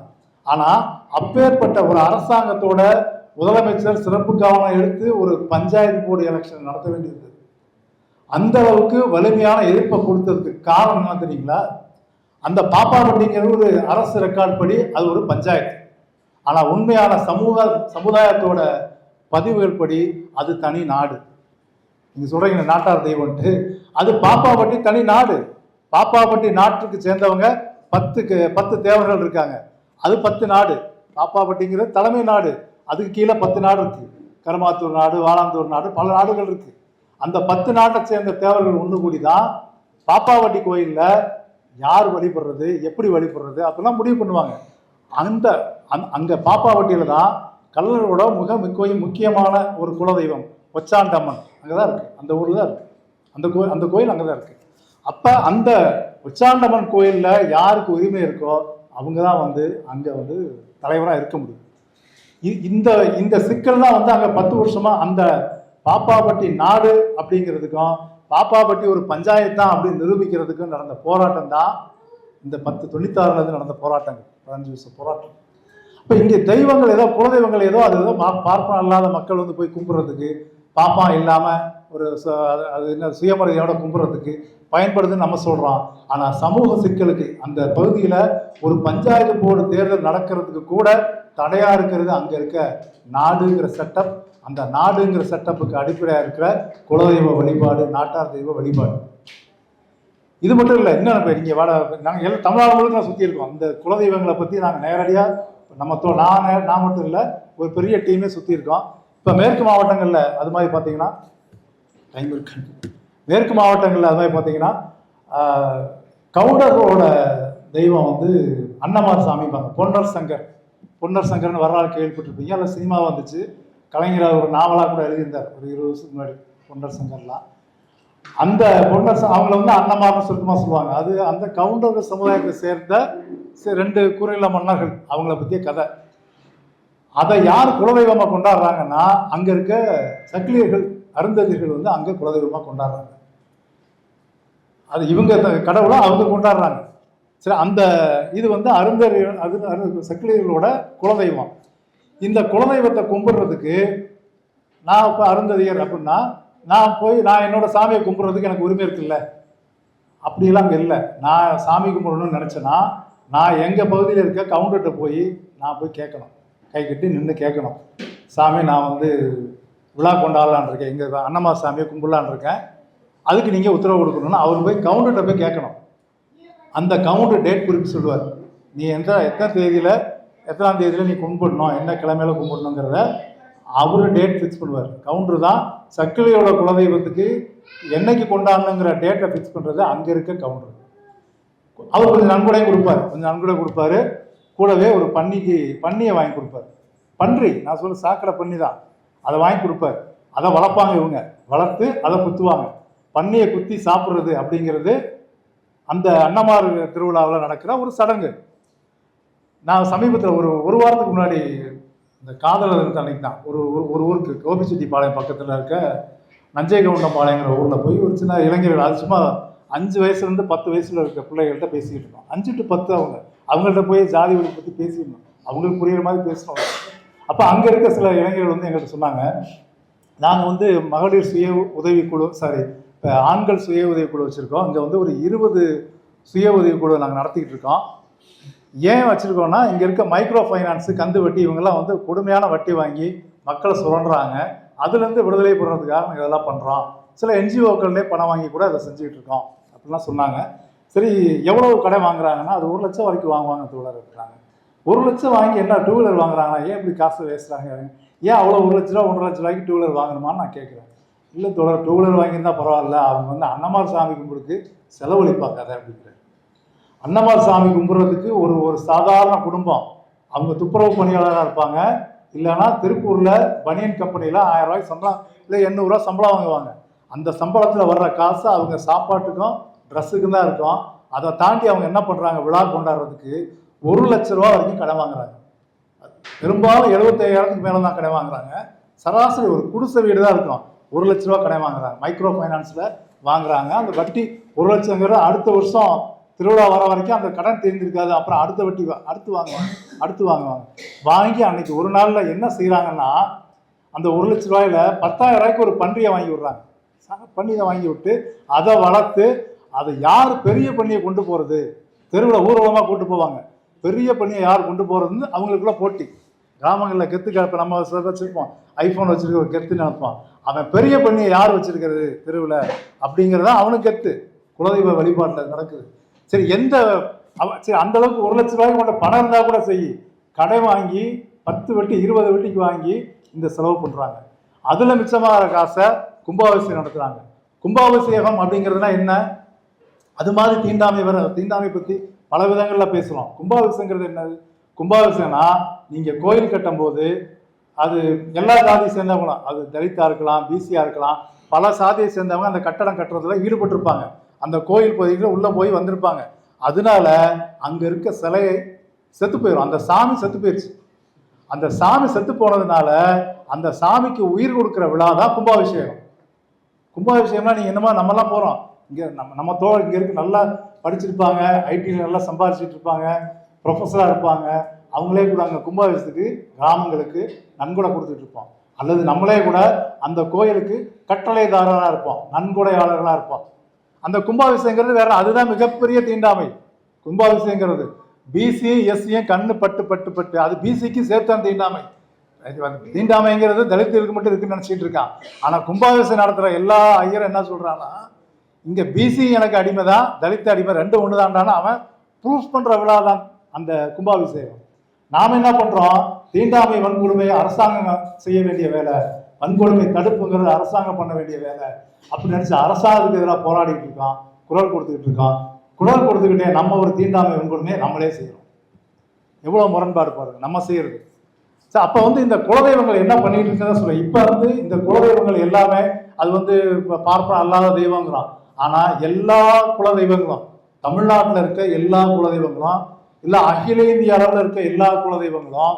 ஆனால் அப்பேற்பட்ட ஒரு அரசாங்கத்தோட முதலமைச்சர் சிறப்பு கவனம் எடுத்து ஒரு பஞ்சாயத்து போர்டு எலெக்ஷன் நடத்த வேண்டியது. அந்த அளவுக்கு வலிமையான எதிர்ப்பை கொடுத்ததுக்கு காரணம் என்ன தெரியுங்களா? அந்த பாப்பாவட்டிங்கிறது ஒரு அரசு ரெக்கார்டு படி அது ஒரு பஞ்சாயத்து. ஆனால் உண்மையான சமுதாயத்தோட பதிவுகள் படி அது தனி நாடு. நீங்கள் சொல்கிறீங்க நாட்டார் தெய்வம்ட்டு, அது பாப்பாவட்டி தனி நாடு. பாப்பாவட்டி நாட்டுக்கு சேர்ந்தவங்க 10 தேவர்கள் இருக்காங்க, அது 10 நாடு. பாப்பாவட்டிங்கிறது தலைமை நாடு, அதுக்கு கீழே 10 நாடு இருக்குது. கருமாத்தூர் நாடு, வாழாந்தூர் நாடு, பல நாடுகள் இருக்குது. அந்த 10 நாட்டை சேர்ந்த தேவர்கள் ஒன்று கூடி தான் பாப்பாவட்டி கோயிலில் யார் வழிபடுறது, எப்படி வழிபடுறது அப்படிலாம் முடிவு பண்ணுவாங்க. அங்கே பாப்பாவட்டியில் தான் கல்லரோட முக்கியமான ஒரு குலதெய்வம் ஒச்சாண்டம்மன் அங்கே தான் இருக்குது, அந்த ஊரில் தான் இருக்குது. அந்த கோயில் அங்கே தான் இருக்குது. அப்போ அந்த ஒச்சாண்டம்மன் கோயிலில் யாருக்கு உரிமை இருக்கோ அவங்க தான் வந்து அங்கே வந்து தலைவராக இருக்க முடியும். இந்த சிக்கல்லாம் வந்து அங்கே 10 வருஷமாக அந்த பாப்பாவட்டி நாடு அப்படிங்கிறதுக்கும் பாப்பாவட்டி ஒரு பஞ்சாயத்து தான் அப்படின்னு நிரூபிக்கிறதுக்கும் நடந்த போராட்டம் தான் இந்த 96லேருந்து நடந்த போராட்டங்கள், 15 வருஷம் போராட்டம். இப்போ இங்கே தெய்வங்கள் ஏதோ குலதெய்வங்கள் ஏதோ அது ஏதோ பார்ப்பனம் இல்லாத மக்கள் வந்து போய் கும்பிட்றதுக்கு, பாப்பா இல்லாமல் ஒரு அது என்ன சுயமரியாதையோட கும்பிட்றதுக்கு பயன்படுதுன்னு நம்ம சொல்கிறோம். ஆனால் சமூக சிக்கலுக்கு அந்த பகுதியில் ஒரு பஞ்சாயத்து போர்டு தேர்தல் நடக்கிறதுக்கு கூட தடையாக இருக்கிறது அங்கே இருக்க நாடுங்கிற செட்டப். அந்த நாடுங்கிற செட்டப்புக்கு அடிப்படையாக இருக்கிற குலதெய்வ வழிபாடு, நாட்டார் தெய்வ வழிபாடு. இது மட்டும் இல்லை, இன்னும் இப்போ நீங்கள் நாங்கள் எல்லாம் தமிழ்நாடு முழுக்க நான் சுற்றி இருக்கோம். இந்த குலதெய்வங்களை பற்றி நாங்கள் நேரடியாக நான் மட்டும் இல்லை, ஒரு பெரிய டீமே சுற்றி இருக்கோம். இப்போ மேற்கு மாவட்டங்களில் அது மாதிரி பார்த்தீங்கன்னா மேற்கு மாவட்டங்களில் அது மாதிரி பார்த்தீங்கன்னா கவுண்டர்களோட தெய்வம் வந்து அன்னமார் சாமிப்பாங்க. பொன்னர் சங்கர்னு வரலாறு கேள்விப்பட்டிருப்பீங்க. அதில் சினிமா வந்துச்சு, கலைஞர் ஒரு நாவலாக கூட எழுதியிருந்தார் ஒரு 20 வருஷத்துக்கு முன்னாடி. பொன்னர் சங்கர்லாம் அந்த அவங்கள வந்து அன்னமார்னு சுருக்கமாக சொல்லுவாங்க. அது அந்த கவுண்டர்கள் சமுதாயத்தை சேர்ந்த 2 குறுநில மன்னர்கள் அவங்கள பற்றிய கதை. அதை யார் குலதெய்வமாக கொண்டாடுறாங்கன்னா அங்கே இருக்க சக்கிலியர்கள், அருந்ததிகள் வந்து அங்கே குலதெய்வமாக கொண்டாடுறாங்க. அது இவங்க கடவுளாக அவங்க கொண்டாடுறாங்க. சரி, அந்த இது வந்து சக்கிலியர்களோட குலதெய்வம். இந்த குலதெய்வத்தை கும்பிடுறதுக்கு நான் இப்போ அருந்ததியர் அப்படின்னா நான் என்னோட சாமியை கும்பிட்றதுக்கு எனக்கு உரிமை இருக்குல்ல, அப்படிலாம் அங்கே இல்லை. நான் சாமி கும்பிடணும்னு நினச்சேன்னா நான் எங்கள் பகுதியில் இருக்க கவுண்டர்கிட்ட போய் கேட்கணும், கை கட்டி நின்று கேட்கணும், சாமி நான் வந்து விழா கொண்டாடலான் இருக்கேன், எங்கள் அன்னமா சாமியை கும்பிடலான் இருக்கேன், அதுக்கு நீங்கள் உத்தரவு கொடுக்கணும்னு அவர் போய் கவுண்டர்கிட்ட போய் கேட்கணும். அந்த கவுண்டர் டேட் குறிப்பு சொல்லுவார், நீ எத்தனாம் தேதியில் நீ கும்பிடணும், என்ன கிழமையில கும்பிடணுங்கிறத அவர் டேட் ஃபிக்ஸ் பண்ணுவார். கவுண்டர் தான் சக்கிலியோட குலதெய்வத்துக்கு என்னைக்கு கொண்டாடணுங்கிற டேட்டை ஃபிக்ஸ் பண்ணுறது அங்கே இருக்க கவுண்டர். அவர் கொஞ்சம் நன்கொடையும் கொடுப்பாரு, கூடவே ஒரு பன்னியை வாங்கி கொடுப்பார். பன்றி, நான் சொல்ல சாக்கடை பன்னி தான், அதை வாங்கி கொடுப்பார். அதை வளர்ப்பாங்க, இவங்க வளர்த்து அதை குத்துவாங்க. பன்னியை குத்தி சாப்பிட்றது அப்படிங்கிறது அந்த அன்னமார் திருவிழாவில் நடக்கிற ஒரு சடங்கு. நான் சமீபத்தில் ஒரு வாரத்துக்கு முன்னாடி இந்த காதலர் அன்னைக்கு தான் ஒரு ஊருக்கு கோபிச்செட்டிப்பாளையம் பக்கத்தில் இருக்க நஞ்சைகவுண்டம்பாளையங்கிற ஊரில் போய் ஒரு சின்ன இளைஞர்கள், அது சும்மா 5 வயசுலேருந்து 10 வயசில் இருக்க பிள்ளைகள்கிட்ட பேசிக்கிட்டு இருக்கோம். 5 to 10 அவங்கள்ட்ட போய் ஜாதி ஒளி பற்றி பேசிடணும், அவங்களுக்கு புரியுற மாதிரி பேசணும். அப்போ அங்கே இருக்க சில இளைஞர்கள் வந்து எங்கள்கிட்ட சொன்னாங்க, நாங்கள் வந்து மகளிர் சுய உதவிக்குழு இப்போ ஆண்கள் சுய உதவிக்குழு வச்சுருக்கோம். இங்கே வந்து ஒரு 20 சுய உதவிக்குழு நாங்கள் நடத்திக்கிட்டு இருக்கோம். ஏன் வச்சுருக்கோன்னா இங்கே இருக்க மைக்ரோ ஃபைனான்ஸு, கந்து வட்டி, இவங்கெல்லாம் வந்து கொடுமையான வட்டி வாங்கி மக்களை சுரண்டுறாங்க. அதுலேருந்து விடுதலை பெறுறதுக்காக நாங்கள் இதெல்லாம் பண்ணுறோம். சில என்ஜிஓக்கள்லேயே பணம் வாங்கி கூட அதை செஞ்சுக்கிட்டு இருக்கோம் அப்படிலாம் சொன்னாங்க. சரி, எவ்வளோ கடை வாங்குறாங்கன்னா அது 1 லட்சம் வரைக்கும் வாங்குவாங்க தோழர் இருக்கிறாங்க. 1,00,000 வாங்கி என்ன 2 வீலர் வாங்குறாங்களா? ஏன் இப்படி காசு வேஸ்ட்டாங்க? ஏன் அவ்வளோ 1,00,000 ரூபா 1,50,000 ரூபாய்க்கு 2 வீலர் வாங்கணுமான்னு நான் கேட்குறேன். இல்லை தோழர், 2 வீலர் வாங்கியிருந்தா பரவாயில்ல, அவங்க வந்து அன்னமார் சாமி கும்பிடுக்கு செலவழிப்பாங்க அதை அப்படிங்கிறார். அன்னமார் சாமி கும்பிட்றதுக்கு ஒரு ஒரு சாதாரண குடும்பம், அவங்க துப்புரவு பணியாளராக இருப்பாங்க, இல்லைன்னா திருப்பூரில் பனியன் கம்பெனியில் 1000 ரூபாய்க்கு சம்பளம், இல்லை 800 ரூபா சம்பளம் வாங்குவாங்க. அந்த சம்பளத்தில் வர்ற காசு அவங்க சாப்பாட்டுக்கும் ட்ரெஸ்ஸுக்கும் தான் இருக்கும். அதை தாண்டி அவங்க என்ன பண்ணுறாங்க, விழா கொண்டாடுறதுக்கு 1,00,000 ரூபா வரைக்கும் கடன் வாங்குறாங்க. பெரும்பாலும் 75,000க்கு மேலே தான் கடன் வாங்குறாங்க. சராசரி ஒரு குடிசை வீடு தான் இருக்கும், 1,00,000 ரூபா கடன் வாங்குறாங்க. மைக்ரோ ஃபைனான்ஸில் வாங்குறாங்க. அந்த வட்டி 1,00,000ங்கிறது அடுத்த வருஷம் திருவிழா வர வரைக்கும் அந்த கடன் தெரிஞ்சிருக்காது. அப்புறம் அடுத்த வட்டி அடுத்து வாங்குவாங்க. வாங்கி அன்னைக்கு ஒரு நாளில் என்ன செய்கிறாங்கன்னா, அந்த 1,00,000 ரூபாயில் 10,000 ரூபாய்க்கு ஒரு பன்றியை வாங்கி விடுறாங்க. பன்னியை வாங்கி விட்டு அதை வளர்த்து அதை யார் பெரிய பன்னியை கொண்டு போகிறது, தெருவில் ஊர்வலமாக கூட்டு போவாங்க, பெரிய பன்னியை யார் கொண்டு போகிறதுன்னு அவங்களுக்குள்ள போட்டி. கிராமங்களில் கெத்து இப்போ நம்ம வச்சுருப்போம், ஐஃபோன் வச்சுருக்க ஒரு கெத்து நினைப்பான், அவன் பெரிய பன்னியை யார் வச்சுருக்கிறது தெருவில் அப்படிங்கிறத அவனுக்கு கெத்து. குலதெய்வ வழிபாட்டில் நடக்குது. சரி, சரி அந்த அளவுக்கு 1,00,000 ரூபாய்க்கு கொண்ட பணம் இருந்தால் கூட செய், கடை வாங்கி 10 வட்டி 20 வட்டிக்கு வாங்கி இந்த செலவு பண்ணுறாங்க. அதில் மிச்சமாகிற காசை கும்பாபிஷேகம் நடத்துகிறாங்க. கும்பாபிஷேகம் அப்படிங்கிறதுனா என்ன? அது மாதிரி தீண்டாமை பற்றி பல விதங்களில் பேசுகிறோம். கும்பாபிஷேகங்கிறது என்னது? கும்பாபிஷேகம்னா நீங்கள் கோயில் கட்டும் போது அது எல்லா சாதியை சேர்ந்தவங்களும், அது தலித்தா இருக்கலாம், பிசியா இருக்கலாம், பல சாதியை சேர்ந்தவங்க அந்த கட்டடம் கட்டுறதுல ஈடுபட்டிருப்பாங்க. அந்த கோயில் பகுதியில் உள்ளே போய் வந்திருப்பாங்க. அதனால அங்கே இருக்க சிலையை செத்து போயிடும், அந்த சாமி செத்து போயிடுச்சு. அந்த சாமி செத்து போனதுனால அந்த சாமிக்கு உயிர் கொடுக்குற விழா தான் கும்பாபிஷேகம். கும்பாபிஷேகம்னா நீங்கள் என்னமா நம்மலாம் போகிறோம், இங்கே நம்ம இங்கே இருக்கு, நல்லா படிச்சிருப்பாங்க, ஐடியில் நல்லா சம்பாதிச்சுட்டு இருப்பாங்க, ப்ரொஃபஸராக இருப்பாங்க, அவங்களே கூட அங்கே கும்பாபிஷேகத்துக்கு கிராமங்களுக்கு நன்கொடை கொடுத்துட்டு இருப்போம். அல்லது நம்மளே கூட அந்த கோயிலுக்கு கட்டளைதாரராக இருப்போம், நன்கொடையாளர்களாக இருப்போம். அந்த கும்பாபிஷேகங்கிறது வேற, அதுதான் மிகப்பெரிய தீண்டாமை. கும்பாபிஷேகங்கிறது பிசி எஸ்சியும் கண்ணு பட்டு அது பிசிக்கு சேர்த்தான் தீண்டாமை. தீண்டாமைங்கிறது தலித்துகளுக்கு மட்டும் இருக்குன்னு நினச்சிட்டு இருக்கான். ஆனால் கும்பாபிஷேகம் நடத்துகிற எல்லா ஐயரும் என்ன சொல்கிறான்னா, இங்கே பிசி எனக்கு அடிமை தான், தலித்த அடிமை ரெண்டும் ஒன்று தான்டான அவன் ப்ரூஃப் பண்ணுற விழா தான் அந்த கும்பாபிஷேகம். நாம் என்ன பண்ணுறோம், தீண்டாமை வன்கொடுமை அரசாங்கம் செய்ய வேண்டிய வேலை, வன்கொடுமை தடுப்புங்கிறது அரசாங்கம் பண்ண வேண்டிய வேலை அப்படி நினச்சி அரசாங்கத்துக்கு எதிராக போராடிட்டு இருக்கோம், குரல் கொடுத்துக்கிட்டு இருக்கோம். குரல் கொடுத்துக்கிட்டே நம்ம ஒரு தீண்டாமை வன்கொடுமையை நம்மளே செய்கிறோம். எவ்வளோ முரண்பாடு பாருங்க நம்ம செய்கிறது. ஸோ அப்போ வந்து இந்த குலதெய்வங்கள் என்ன பண்ணிட்டு இருக்குன்னு சொல்லுவேன். இப்போ வந்து இந்த குலதெய்வங்கள் எல்லாமே அது வந்து இப்போ பார்ப்பன அல்லாத தெய்வங்கிறோம். ஆனால் எல்லா குலதெய்வங்களும், தமிழ்நாட்டில் இருக்க எல்லா குலதெய்வங்களும், இல்லை அகில இந்திய அளவில் இருக்க எல்லா குலதெய்வங்களும்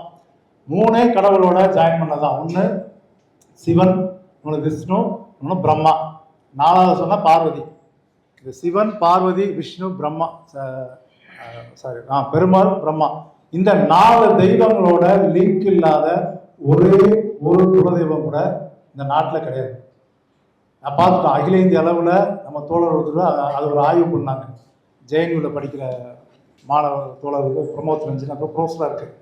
3 கடவுளோட ஜாயின் பண்ணதான். ஒன்று சிவன், இன்னொன்று விஷ்ணு, இன்னொன்று பிரம்மா, 4வது சொன்னால் பார்வதி. இது சிவன், பார்வதி, விஷ்ணு, பிரம்மா, பெருமாள், பிரம்மா, இந்த 4 தெய்வங்களோட லிங்க் இல்லாத ஒரே ஒரு குலதெய்வம் கூட இந்த நாட்டில் கிடையாது. நான் பார்த்துட்டோம், அகில இந்திய அளவில் நம்ம தோழர்கள் அது ஒரு ஆய்வு பண்ணாங்க. ஜேஎன்யூவில் படிக்கிற மாணவர் தோழர்கள் பிரமோத் ரஞ்சன் அப்புறம் ப்ரொஃபஸராக இருக்குது,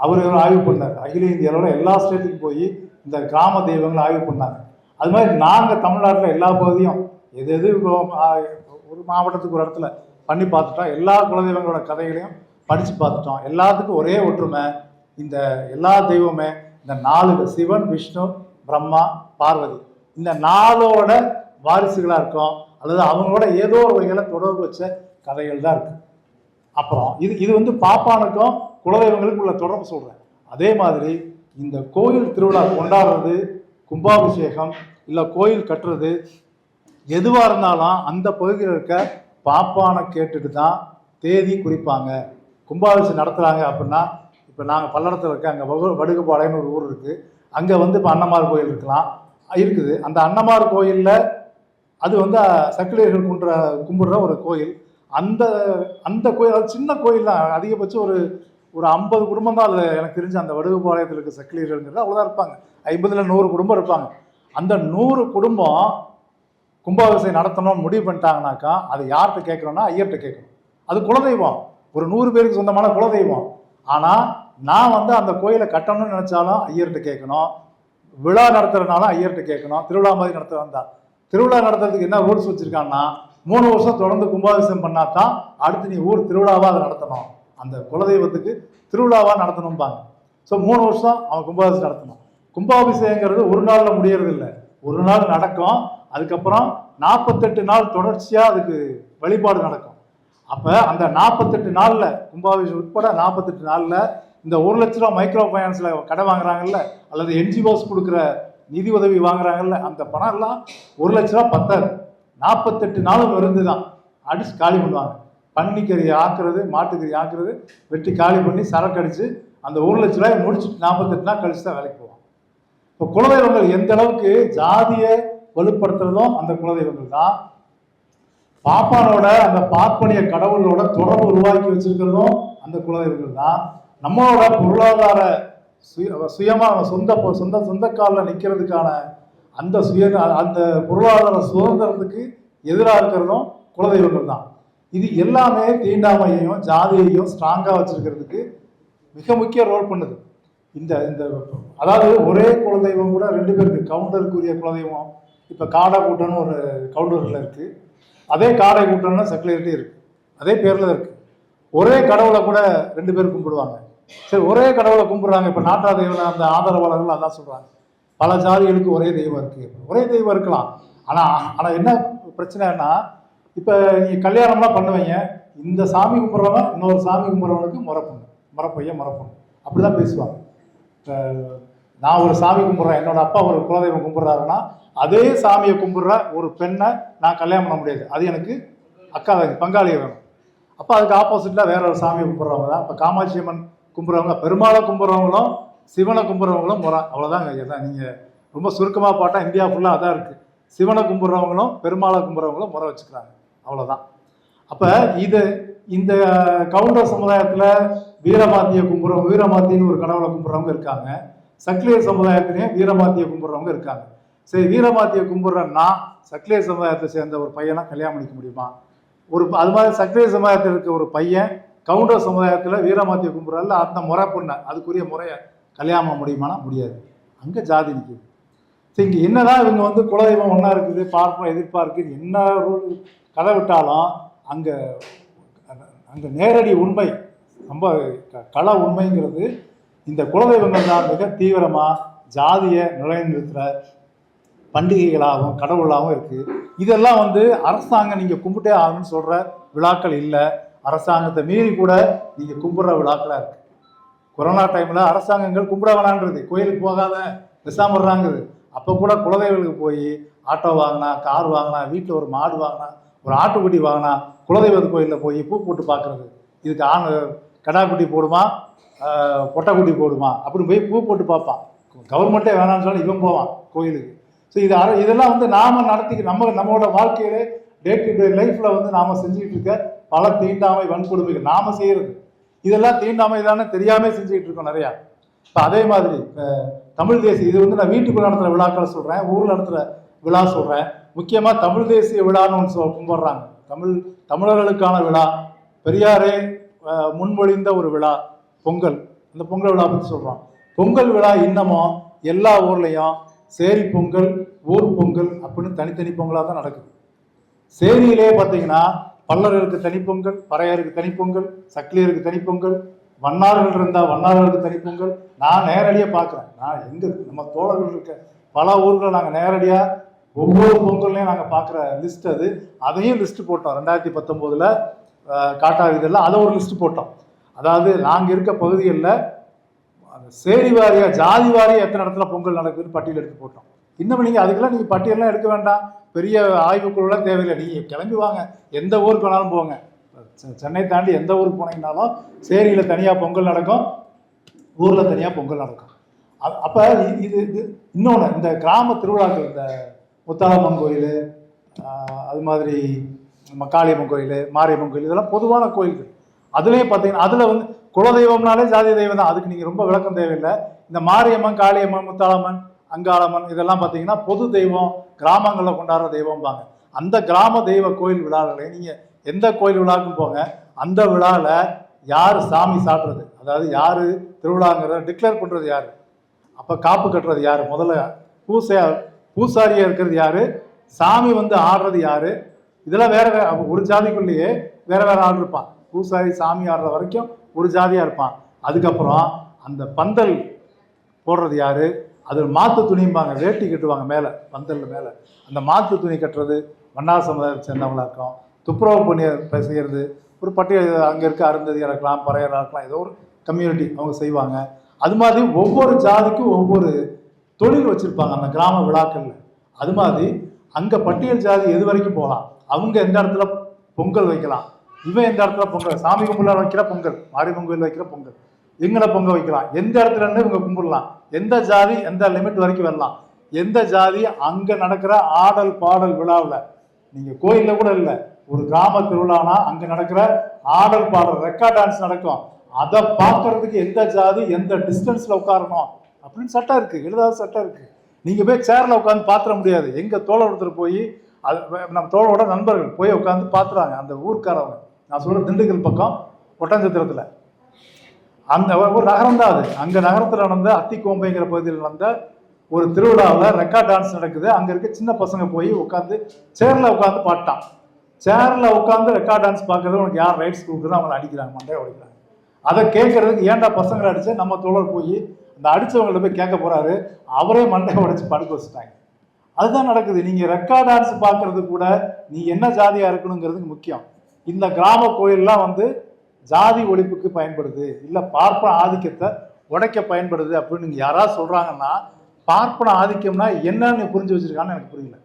அவர் ஆய்வு பண்ணார். அகில இந்திய அளவில் எல்லா ஸ்டேட்டுக்கும் போய் இந்த கிராம தெய்வங்களை ஆய்வு பண்ணாங்க. அது மாதிரி நாங்கள் தமிழ்நாட்டில் எல்லா பகுதியும் எது ஒரு மாவட்டத்துக்கு ஒரு இடத்துல பண்ணி பார்த்துட்டோம். எல்லா குலதெய்வங்களோட கதைகளையும் படித்து பார்த்துட்டோம். எல்லாத்துக்கும் ஒரே ஒற்றுமை, இந்த எல்லா தெய்வமே இந்த 4 சிவன், விஷ்ணு, பிரம்மா, பார்வதி, இந்த 4ஓட வாரிசுகளாக இருக்கும், அல்லது அவங்களோட ஏதோ ஒரு வகையில் தொடர்பு வச்ச கதைகள் தான் இருக்குது. அப்புறம் இது வந்து பாப்பானுக்கும் குலதெய்வங்களுக்கு உள்ள தொடர்பு சொல்கிறேன். அதே மாதிரி இந்த கோயில் திருவிழா கொண்டாடுறது, கும்பாபிஷேகம் இல்லை கோயில் கட்டுறது எதுவாக இருந்தாலும் அந்த பகுதியில் இருக்க பாப்பானை கேட்டுட்டு தான் தேதி குறிப்பாங்க. கும்பாபிஷேகம் நடத்துகிறாங்க அப்படின்னா, இப்போ நாங்கள் பல்லடத்தில் இருக்க அங்கே வடுகுபாளையம்னு ஒரு ஊர் இருக்குது, அங்கே வந்து இப்போ அன்னமார் கோயில் இருக்குது. அந்த அன்னமார் கோயிலில் அது வந்து சக்கிலியர்கள் கும்பிடுற ஒரு கோயில். அந்த கோயில் அது சின்ன கோயில் தான், அதிகபட்சம் ஒரு 50 குடும்பம் தான் அதில் எனக்கு தெரிஞ்சு அந்த வடுகுபாளையத்தில் இருக்க சக்கிலியர்கள்ங்கிறது அவ்வளோதான் இருப்பாங்க. 50ல் 100 குடும்பம் இருப்பாங்க. அந்த 100 குடும்பம் கும்பாபிஷேகம் நடத்தணும்னு முடிவு பண்ணிட்டாங்கனாக்கா அது யார்கிட்ட கேட்கணும்னா ஐயர்கிட்ட கேட்கணும். அது குலதெய்வம், ஒரு 100 பேருக்கு சொந்தமான குலதெய்வம். ஆனால் நான் வந்து அந்த கோயிலை கட்டணும்னு நினச்சாலும் ஐயர்கிட்ட கேட்கணும், விழா நடத்துறதுனாலும் ஐயர்கிட்ட கேட்கணும். திருவிழா மாதிரி நடத்த வந்தா திருவிழா நடத்துறதுக்கு என்ன ரூல்ஸ் வச்சுருக்காங்கன்னா, 3 வருஷம் தொடர்ந்து கும்பாபிஷேகம் பண்ணாதான் அடுத்து நீ ஊர் திருவிழாவாக அதை நடத்தணும். அந்த குலதெய்வத்துக்கு திருவிழாவாக நடத்தணும்பாங்க. ஸோ 3 வருஷம் அவன் கும்பாபிஷேகம் நடத்தணும். கும்பாபிஷேகங்கிறது ஒரு நாளில் முடியறது இல்லை, ஒரு நாள் நடக்கும். அதுக்கப்புறம் 48 நாள் தொடர்ச்சியாக அதுக்கு வழிபாடு நடக்கும். அப்போ அந்த 48 நாளில் கும்பாபிஷேகம் உட்பட 48 நாளில் இந்த 1 லட்ச ரூபா மைக்ரோ ஃபைனான்ஸில் கடை வாங்குறாங்கல்ல, அல்லது என்ஜிஓஸ் கொடுக்குற நிதி உதவி வாங்குறாங்கல்ல, அந்த பணம் எல்லாம் 1 லட்ச ரூபா பத்தாது. 48 நாளும் விருந்து தான், அடிச்சு காலி பண்ணுவாங்க. பன்னிக்கறி ஆக்குறது, மாட்டுக்கறி ஆக்குறது, வெட்டி காலி பண்ணி சரக்கு அடித்து அந்த 1 லட்ச ரூபாய் முடிச்சுட்டு 48 நாள் கழிச்சு தான் வேலைக்கு போவாங்க. இப்போ குலதெய்வங்கள் எந்த அளவுக்கு ஜாதியை வலுப்படுத்துறதும் அந்த குலதெய்வங்கள் தான். பாப்பானோட அந்த பார்ப்பனிய கடவுளோட தொடர்பு உருவாக்கி வச்சிருக்கிறதும் அந்த குலதெய்வங்கள் தான். நம்மளோட பொருளாதார சுயமாக சொந்த காலில் நிற்கிறதுக்கான அந்த பொருளாதார சுதந்திரத்துக்கு எதிராக இருக்கிறதும் குலதெய்வங்கள் தான். இது எல்லாமே தீண்டாமையையும் ஜாதியையும் ஸ்ட்ராங்காக வச்சிருக்கிறதுக்கு மிக முக்கிய ரோல் பண்ணுது. இந்த அதாவது ஒரே குலதெய்வம் கூட 2 பேருக்கு, கவுண்டருக்குரிய குலதெய்வம் இப்போ காடை கூட்டம்னு ஒரு கவுண்டரில் இருக்குது, அதே காடை கூட்டம்னு செக்குலரிட்டி இருக்குது, அதே பேரில் இருக்குது. ஒரே கடவுளை கூட 2 பேர் கும்பிடுவாங்க. சரி, ஒரே கடவுளை கும்பிடுறாங்க. இப்போ நாட்டா தெய்வம் அந்த ஆதரவாளர்கள் அதான் சொல்கிறாங்க, பல ஜாதிகளுக்கு ஒரே தெய்வம் இருக்குது. ஒரே தெய்வம் இருக்கலாம், ஆனால் என்ன பிரச்சனைன்னா, இப்போ நீங்கள் கல்யாணம்லாம் பண்ணுவீங்க, இந்த சாமி கும்பிட்றவன் இன்னொரு சாமி கும்பிட்றவனுக்கு முறப்பையன் அப்படி தான் பேசுவாங்க. நான் ஒரு சாமி கும்பிட்றேன், என்னோட அப்பா ஒரு குலதெய்வம் கும்பிட்றாருன்னா அதே சாமியை கும்பிட்ற ஒரு பெண்ணை நான் கல்யாணம் பண்ண முடியாது, அது எனக்கு அக்கா பங்காளியை வேணும். அப்போ அதுக்கு ஆப்போசிட்டாக வேற ஒரு சாமியை கும்பிட்றவங்க தான். இப்போ காமாட்சி அம்மன் கும்பிட்றவங்க, பெருமாளை கும்பிட்றவங்களும் சிவனை கும்பிட்றவங்களும் முறை, அவ்வளோதாங்க. எல்லாம் நீங்கள் ரொம்ப சுருக்கமாக பார்த்தா இந்தியா ஃபுல்லாக அதான் இருக்குது. சிவனை கும்பிட்றவங்களும் பெருமாளை கும்பிட்றவங்களும் முறை வச்சுக்கிறாங்க, அவ்வளோதான். அப்போ இந்த கவுண்டர் சமுதாயத்தில் வீரமாத்தின்னு ஒரு கடவுளை கும்பிட்றவங்க இருக்காங்க. சக்லியர் சமுதாயத்திலையும் வீரமாத்தியை கும்பிட்றவங்க இருக்காங்க. சரி, வீரமாத்தியை கும்பிட்றேன்னா சக்லியர் சமுதாயத்தை சேர்ந்த ஒரு பையனை கல்யாணம் பண்ணிக்க முடியுமா? அது மாதிரி சக்லியர் சமுதாயத்தில் இருக்க ஒரு பையன் கவுண்டர் சமுதாயத்தில் வீரமாத்தியை கும்பிட்றால அந்த முறை பொண்ணை, அதுக்குரிய முறையை கல்யாணம் முடியுமானா முடியாது. அங்கே ஜாதி நிற்குது. சரி, இங்கே என்னதான் இவங்க குலதெய்வம் ஒன்றா இருக்குது, பார்ப்போம் எதிர்பார்க்கு என்ன கதை விட்டாலும் அங்கே நேரடி உண்மை, ரொம்ப கள உண்மைங்கிறது இந்த குலதெய்வங்கள் தான் மிக தீவிரமாக ஜாதியை நிலைநிறுத்துகிற பண்டிகைகளாகவும் கடவுளாகவும் இருக்குது. இதெல்லாம் அரசாங்கம் நீங்கள் கும்பிட்டே ஆகணும்னு சொல்கிற விழாக்கள் இல்லை, அரசாங்கத்தை மீறி கூட நீங்கள் கும்பிட்ற விழாக்களாக இருக்குது. கொரோனா டைமில் அரசாங்கங்கள் கும்பிட வேணான்றது, கோயிலுக்கு போகாத விசாமடுறாங்குது. அப்போ கூட குலதெய்வங்களுக்கு போய் ஆட்டோ வாங்கினா, கார் வாங்கினா, வீட்டில் ஒரு மாடு வாங்கினா, ஒரு ஆட்டுக்குட்டி வாங்கினா, குலதெய்வ கோயிலில் போய் பூ போட்டு பார்க்குறது, இதுக்கு கடாக்குட்டி போடுமா பொட்டைக்குட்டி போடுமா அப்படின்னு போய் பூ போட்டு பார்ப்பான். கவர்மெண்ட்டே வேணாம்னு சொல்லி இவன் போவான் கோயிலுக்கு. ஸோ இதெல்லாம் நாம் நம்மளோட வாழ்க்கையிலே டே டு டே லைஃப்பில் நாம் செஞ்சுக்கிட்டு இருக்க பல தீண்டாமை வன்கொடுமைகள் நாம் செய்கிறது. இதெல்லாம் தீண்டாமை தானே தெரியாமல் செஞ்சுக்கிட்டு இருக்கோம் நிறையா. இப்போ அதே மாதிரி தமிழ் தேசிய, இது நான் வீட்டுக்குள்ள நடத்துகிற விழாக்களை சொல்கிறேன், ஊரில் நடத்துகிற விழா சொல்கிறேன். முக்கியமாக தமிழ் தேசிய விழான்னு ஒன்று கும்பிட்றாங்க. தமிழர்களுக்கான விழா, பெரியாரே முன்மொழிந்த ஒரு விழா பொங்கல். அந்த பொங்கல் விழா பற்றி சொல்கிறோம். பொங்கல் விழா இன்னமும் எல்லா ஊர்லேயும் சேரி பொங்கல், ஊர் பொங்கல் அப்படின்னு தனித்தனி பொங்கலாக தான் நடக்குது. சேரியிலே பார்த்தீங்கன்னா பல்லர்களுக்கு தனிப்பொங்கல், பறையருக்கு தனிப்பொங்கல், சக்கிலியருக்கு தனிப்பொங்கல், வண்ணார்கள் இருந்தால் வண்ணார்களுக்கு தனிப்பொங்கல். நான் நேரடியாக பார்க்குறேன். நான் நம்ம தோழர்கள் இருக்க பல ஊர்களை நாங்கள் நேரடியாக ஒவ்வொரு பொங்கல்லையும் நாங்கள் பார்க்குற லிஸ்ட் அது. அதையும் லிஸ்ட்டு போட்டோம் 2019 காட்டாக இதெல்லாம், அதை ஒரு லிஸ்ட்டு போட்டோம். அதாவது நாங்கள் இருக்க பகுதிகளில் அந்த சேரி வாரியாக ஜாதி வாரியாக எத்தனை இடத்துல பொங்கல் நடக்குதுன்னு பட்டியல் எடுத்து போட்டோம். இன்னும் அதுக்கெல்லாம் நீங்கள் பட்டியலாம் எடுக்க வேண்டாம், பெரிய ஆய்வுக்குழுலாம் தேவையில்லை. நீங்கள் கிளம்பி வாங்க, எந்த ஊருக்கு வேணாலும் போங்க. சென்னை தாண்டி எந்த ஊருக்கு போனீங்கன்னாலும் சேரியில் தனியாக பொங்கல் நடக்கும், ஊரில் தனியாக பொங்கல் நடக்கும். அப்போ இது இன்னொன்று, இந்த கிராம திருவிழாக்கள், இந்த முத்தாலம்மன் கோயில், அது மாதிரி காளியம்மன் கோயில், மாரியம்மன் கோயில், இதெல்லாம் பொதுவான கோயில்கள். அதுலேயும் பார்த்தீங்கன்னா அதில் குலதெய்வம்னாலே ஜாதி தெய்வம் தான், அதுக்கு நீங்கள் ரொம்ப விளக்கம் தேவையில்லை. இந்த மாரியம்மன், காளியம்மன், முத்தாலம்மன், அங்காளம்மன் இதெல்லாம் பார்த்தீங்கன்னா பொது தெய்வம், கிராமங்களில் கொண்டாடுற தெய்வம்பாங்க. அந்த கிராம தெய்வ கோயில் விழாக்களை நீங்கள் எந்த கோயில் விழாவுக்கும் போங்க, அந்த விழாவில் யார் சாமி சாட்டுறது, அதாவது யார் திருவிழாங்கிறத டிக்ளேர் பண்ணுறது யார், அப்போ காப்பு கட்டுறது யார், முதல்ல பூசாரியாக இருக்கிறது யார், சாமி ஆடுறது யார், இதெல்லாம் வேற ஒரு ஜாதிக்குள்ளேயே வேற ஆள் இருப்பான். பூசாரி சாமி ஆடுற வரைக்கும் ஒரு ஜாதியாக இருப்பான். அதுக்கப்புறம் அந்த பந்தல் போடுறது யாரு, அது மாத்து துணிம்பாங்க, வேட்டி கட்டுவாங்க மேலே பந்தல் மேலே, அந்த மாத்து துணி கட்டுறது வண்ணார் சமுதாயத்தை சேர்ந்தவங்களா இருக்கும். துப்புரவு பணி செய்கிறது ஒரு பட்டியல், அங்கே இருக்க அருந்ததியாக இருக்கலாம், பறையராக இருக்கலாம், ஏதோ ஒரு கம்யூனிட்டி அவங்க செய்வாங்க. அது மாதிரி ஒவ்வொரு ஜாதிக்கும் ஒவ்வொரு தொழில் வச்சுருப்பாங்க அந்த கிராம விழாக்களில். அது மாதிரி அங்கே பட்டியல் ஜாதி எது வரைக்கும் போகலாம், அவங்க எந்த இடத்துல பொங்கல் வைக்கலாம், இவன் எந்த இடத்துல பொங்கல், சாமி கும்பல வைக்கிற பொங்கல், மாடி பொங்கல் வைக்கிற பொங்கல், எங்களை பொங்க வைக்கலாம், எந்த இடத்துல இருந்து இவங்க கும்பிடலாம், எந்த ஜாதி எந்த லிமிட் வரைக்கும் வரலாம், எந்த ஜாதி அங்கே நடக்கிற ஆடல் பாடல் விழாவில், நீங்கள் கோயிலில் கூட இல்லை, ஒரு கிராம திருவிழானா அங்கே நடக்கிற ஆடல் பாடல் ரெக்கார்ட் டான்ஸ் நடக்கும், அதை பார்க்கறதுக்கு எந்த ஜாதி எந்த டிஸ்டன்ஸில் உட்காரணும் அப்படின்னு சட்டம் இருக்குது, எழுதாத சட்டம் இருக்குது. நீங்கள் போய் சேரில் உட்காந்து பார்த்துட முடியாது. எங்கள் தோழர் ஒருத்தர் போய், அது நம்ம தோழரோட நண்பர்கள் போய் உட்காந்து பார்த்துறாங்க, அந்த ஊருக்காரவங்க, நான் சொல்கிற திண்டுக்கல் பக்கம் ஒட்டஞ்சத்திரத்தில் அந்த ஒரு நகரம் தான் அது. அங்கே நகரத்தில் நடந்த அத்திக்கோம்பைங்கிற பகுதியில் நடந்த ஒரு திருவிழாவில் ரெக்கார்ட் டான்ஸ் நடக்குது. அங்கே இருக்க சின்ன பசங்க போய் உட்காந்து சேரில் உட்காந்து பாட்டான். சேரில் உட்காந்து ரெக்கார்ட் டான்ஸ் பார்க்கறது உனக்கு யார் ரைட்ஸ் கொடுக்குறது, அவங்களை அடிக்கிறாங்க, மண்டையை உடைக்கிறாங்க. அதை கேட்கறதுக்கு ஏன்டா பசங்களை அடிச்சு, நம்ம தோழர் போய் அந்த அடித்தவங்கள்ட்ட போய் கேட்க போகிறாரு, அவரே மண்டையை உடைச்சு படுக்க வச்சுட்டாங்க. அதுதான் நடக்குது. நீங்கள் ரெக்கார்ட் டான்ஸ் பார்க்கறது கூட நீ என்ன ஜாதியாக இருக்கணுங்கிறதுக்கு முக்கியம். இந்த கிராம கோயிலெலாம் வந்து ஜாதி ஒழிப்புக்கு பயன்படுது, இல்லை பார்ப்பன ஆதிக்கத்தை உடைக்க பயன்படுது அப்படின்னு நீங்கள் யாராவது சொல்கிறாங்கன்னா, பார்ப்பன ஆதிக்கம்னா என்னன்னு புரிஞ்சு வச்சுருக்கான்னு எனக்கு புரியல.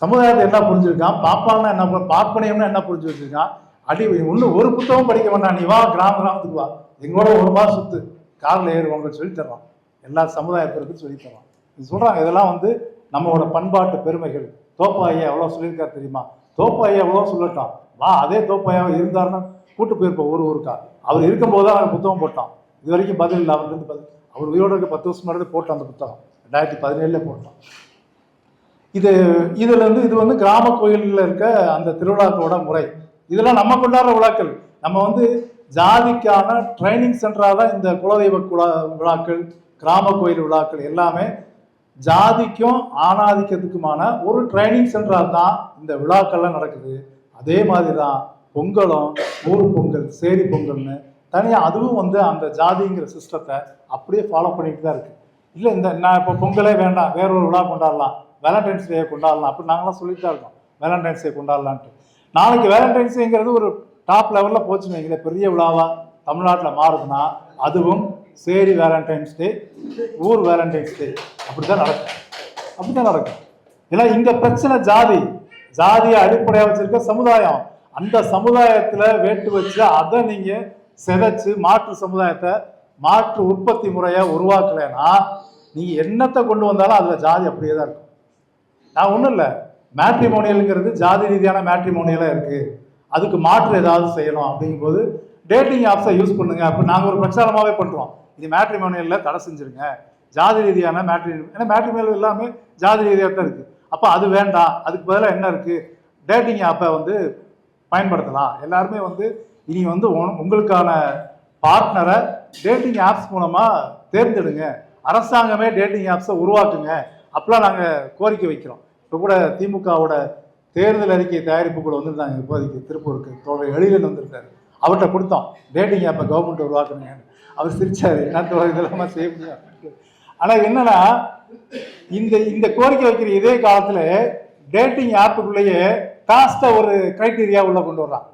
சமுதாயத்தை என்ன புரிஞ்சிருக்கான், பாப்பான்னா என்ன, பார்ப்பனியம்னா என்ன புரிஞ்சு வச்சுருக்கான். அடி ஒன்று ஒரு புத்தகம் படிக்க வேண்டாம், நீ வா கிராமத்துக்கு வா, எங்களோட ஒரு மாதம் சுற்று, காரில் ஏறுவாங்கன்னு சொல்லித்தர்றோம், எல்லா சமுதாயத்திற்கும் சொல்லித்தர்றோம். இது சொல்கிறாங்க. இதெல்லாம் வந்து நம்மளோட பண்பாட்டு பெருமைகள். தோப்பாயா எவ்வளோ சொல்லியிருக்காரு தெரியுமா, தோப்பாயா எவ்வளோ சொல்லட்டோம், வா அதே தோப்பாயாவை இருந்தாருன்னா கூட்டு போயிருப்போம் ஒரு ஊருக்கா. அவர் இருக்கும்போது தான் நாங்கள் புத்தகம் போட்டோம், இது வரைக்கும் பதில் இல்லை. அவர்லேருந்து பதில், அவர் உயிரோடு இருக்க 10 வருஷம் முன்னாடி போட்டோம் அந்த புத்தகம், 2017 போட்டோம். இது வந்து கிராம கோயிலில் இருக்க அந்த திருவிழாக்களோட முறை. இதெல்லாம் நம்ம கொண்டாடுற விழாக்கள். நம்ம வந்து ஜாதிக்கான ட்ரைனிங் சென்டராக தான் இந்த குலதெய்வ விழாக்கள், கிராம கோயில் விழாக்கள் எல்லாமே ஜாதிக்கும் ஆணாதிக்கத்துக்குமான ஒரு ட்ரைனிங் சென்டராக தான் இந்த விழாக்கள்லாம் நடக்குது. அதே மாதிரி தான் பொங்கலும், ஊர் பொங்கல், சேரி பொங்கல்னு தனியாக அதுவும் வந்து அந்த ஜாதிங்கிற சிஸ்டத்தை அப்படியே ஃபாலோ பண்ணிட்டு தான் இருக்குது. இல்லை இந்த நான் இப்போ பொங்கலே வேண்டாம், வேற ஒரு விழா கொண்டாடலாம், வேலண்டைன்ஸ் டே கொண்டாடலாம் அப்படின்னு நாங்களாம் சொல்லிட்டு தான் இருக்கோம். வேலண்டைன்ஸ் டே கொண்டாடலான்ட்டு. நாளைக்கு வேலண்டைன்ஸ் டேங்கிறது ஒரு டாப் லெவலில் போச்சுன்னு வைங்களேன், பெரிய விழாவாக தமிழ்நாட்டில் மாறுதுன்னா அதுவும் சேரி வேலண்டைன்ஸ் டே, ஊர் வேலண்டைன்ஸ் டே அப்படி தான் நடக்கும். ஏன்னா இங்கே பிரச்சனை ஜாதியை அடிப்படையாக வச்சிருக்க சமுதாயம். அந்த சமுதாயத்தில் வேட்டு வச்சு அதை நீங்கள் சிதைச்சு மாற்று சமுதாயத்தை, மாற்று உற்பத்தி முறையை உருவாக்கலைன்னா நீங்கள் என்னத்தை கொண்டு வந்தாலும் அதில் ஜாதி அப்படியே தான் இருக்கும். நான் ஒன்றும் இல்லை, மேட்ரிமோனியலுங்கிறது ஜாதி ரீதியான மேட்ரிமோனியலாக இருக்குது, அதுக்கு மாற்று ஏதாவது செய்யணும் அப்படிங்கும்போது டேட்டிங் ஆப்ஸை யூஸ் பண்ணுங்க. அப்போ நாங்கள் ஒரு பிரச்சாரமாகவே பண்ணுறோம், இது மேட்ரிமோனியலில் தடை செஞ்சுருங்க, ஜாதி ரீதியான ஏன்னா மேட்ரிமோனியல் எல்லாமே ஜாதி ரீதியாக தான் இருக்குது. அப்போ அது வேண்டாம், அதுக்கு பதிலாக என்ன இருக்குது, டேட்டிங் ஆப்பை வந்து பயன்படுத்தலாம். எல்லாருமே வந்து இனி வந்து உங்களுக்கான பார்ட்னரை டேட்டிங் ஆப்ஸ் மூலமாக தேர்ந்தெடுங்க, அரசாங்கமே டேட்டிங் ஆப்ஸை உருவாக்குங்க அப்படிலாம் நாங்கள் கோரிக்கை வைக்கிறோம். இப்போ கூட திமுகவோட தேர்தல் அறிக்கை தயாரிப்பு கூட வந்துருந்தாங்க, இப்போதைக்கு திருப்பூருக்கு தோழர் எழிலன் வந்திருக்காரு, அவர்கிட்ட கொடுத்தோம் டேட்டிங் ஆப்பை கவர்மெண்ட் உருவாக்குங்க. அவர் சிரிச்சாரு, என்ன இதெல்லாம் செய்ய முடியும். ஆனால் என்னன்னா இந்த கோரிக்கை வைக்கிற இதே காலத்தில் டேட்டிங் ஆப்புக்குள்ளேயே காஸ்ட்டை ஒரு கிரைட்டீரியா உள்ள கொண்டு வர்றான்.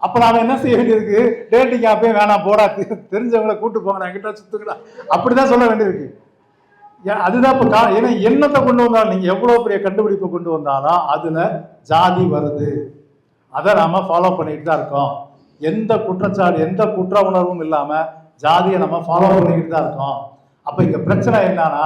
அப்போ நாம் என்ன செய்ய வேண்டியிருக்கு, டேட்டிங் ஆப்பே வேணாம் போடா, தெரிஞ்சவங்களை கூட்டு போங்க, என்கிட்ட சுத்துக்கடா அப்படிதான் சொல்ல வேண்டியிருக்கு. அதுதான் இப்போ ஏன்னா என்னத்தை கொண்டு வந்தாலும், நீங்கள் எவ்வளோ பெரிய கண்டுபிடிப்பை கொண்டு வந்தாலும் அதில் ஜாதி வருது. அதை நாம் ஃபாலோ பண்ணிட்டு தான் இருக்கோம். எந்த குற்றச்சாட்டு, எந்த குற்ற உணர்வும் இல்லாமல் ஜாதியை நம்ம ஃபாலோ பண்ணிக்கிட்டு தான் இருக்கோம். அப்போ இங்கே பிரச்சனை என்னன்னா,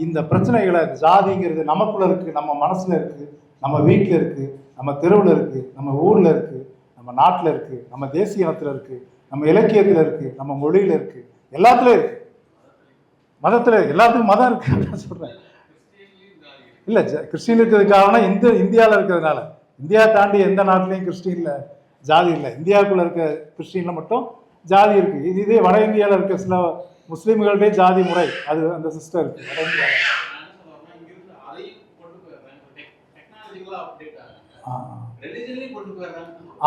இந்த பிரச்சனைகளை ஜாதிங்கிறது நமக்குள்ள இருக்குது, நம்ம மனசில் இருக்குது, நம்ம வீட்டில் இருக்குது, நம்ம தெருவில் இருக்குது, நம்ம ஊரில் இருக்குது, நம்ம நாட்டில் இருக்குது, நம்ம தேசிய இனத்தில் இருக்குது, நம்ம இலக்கியத்தில் இருக்குது, நம்ம மொழியில் இருக்குது, எல்லாத்துலேயும் இருக்குது. மதத்தில் எல்லாத்துக்கும் மதம் இருக்குது சொல்கிறேன். இல்லை கிறிஸ்டின் இருக்கிறது காரணம் இந்தியாவில் இருக்கிறதுனால. இந்தியா தாண்டி எந்த நாட்டிலையும் கிறிஸ்டின்ல ஜாதி இல்லை. இந்தியாவுக்குள்ளே இருக்க கிறிஸ்டின்ல மட்டும் ஜாதி இருக்குது. இதே வட இந்தியாவில் இருக்க சில முஸ்லீம்களுடைய ஜாதி முறை, அது அந்த சிஸ்டம் இருக்குது வட இந்தியாவில்.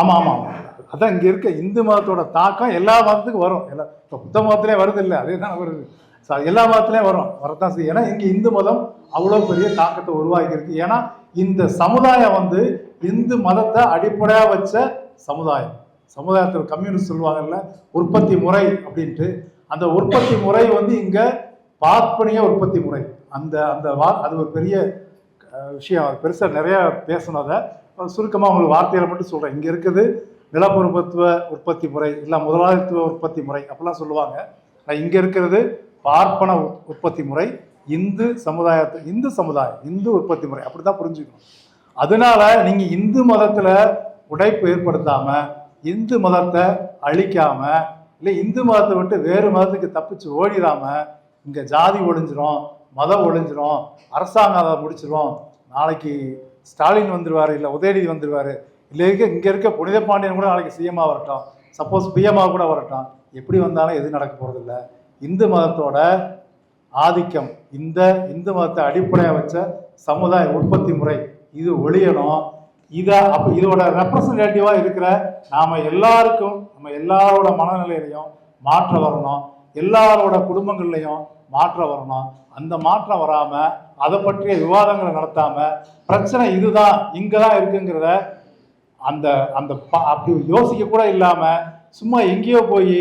ஆமாம் ஆமாம் ஆமாம். அதான் இங்கே இருக்க இந்து மதத்தோட தாக்கம் எல்லா மதத்துக்கும் வரும். இப்போ புத்த மதத்திலே வருது இல்லை, அதே தான் வருது. எல்லா மதத்துலேயும் வரத்தான் செய்யும். ஏன்னா இங்கே இந்து மதம் அவ்வளோ பெரிய தாக்கத்தை உருவாக்கி இருக்கு. ஏன்னா இந்த சமுதாயம் வந்து இந்து மதத்தை அடிப்படையாக வச்ச சமுதாயம். சமுதாயத்தில் கம்யூனிஸ்ட் சொல்லுவாங்கல்ல, உற்பத்தி முறை அப்படின்ட்டு. அந்த உற்பத்தி முறை வந்து இங்கே பார்ப்பனிய உற்பத்தி முறை. அந்த அந்த அது ஒரு பெரிய விஷயம். அது பெருசாக நிறையா பேசணும். அதை சுருக்கமாக உங்களுக்கு வார்த்தைகளை மட்டும் சொல்கிறேன். இங்கே இருக்குது நிலப்பரப்புத்துவ உற்பத்தி முறை, இல்லை முதலாளித்துவ உற்பத்தி முறை அப்படிலாம் சொல்லுவாங்க. இங்கே இருக்கிறது பார்ப்பன உற்பத்தி முறை, இந்து சமுதாயம் இந்து உற்பத்தி முறை. அப்படி தான் புரிஞ்சுக்கணும். அதனால நீங்கள் இந்து மதத்தில் உடைப்பு ஏற்படுத்தாமல், இந்து மதத்தை அழிக்காமல், இல்லை இந்து மதத்தை விட்டு வேறு மதத்துக்கு தப்பிச்சு ஓடிடாமல், இங்கே ஜாதி ஒழிஞ்சிரும், மதம் ஒழிஞ்சிரும், அரசாங்கம் அதை முடிச்சிடும், நாளைக்கு ஸ்டாலின் வந்துடுவார், இல்லை உதயநிதி வந்துடுவார், இல்லை இங்கே இருக்க புனித பாண்டியன் கூட நாளைக்கு சிஎம்மாக வரட்டும், சப்போஸ் பிஎம்மாக கூட வரட்டும், எப்படி வந்தாலும் எதுவும் நடக்க போகிறதில்ல. இந்து மதத்தோட ஆதிக்கம், இந்த இந்து மதத்தை அடிப்படையாக வச்ச சமுதாய உற்பத்தி முறை இது ஒழியணும். இதோட ரெப்ரசன்டேட்டிவாக இருக்கிற நாம் எல்லாருக்கும், நம்ம எல்லாரோட மனநிலையிலையும் மாற்றம் வரணும், எல்லாரோட குடும்பங்கள்லையும் மாற்றம் வரணும். அந்த மாற்றம் வராமல், அதை பற்றிய விவாதங்களை நடத்தாமல், பிரச்சனை இதுதான் இங்கே தான் இருக்குங்கிறத அந்த அந்த அப்படி யோசிக்க கூட இல்லாமல் சும்மா எங்கேயோ போய்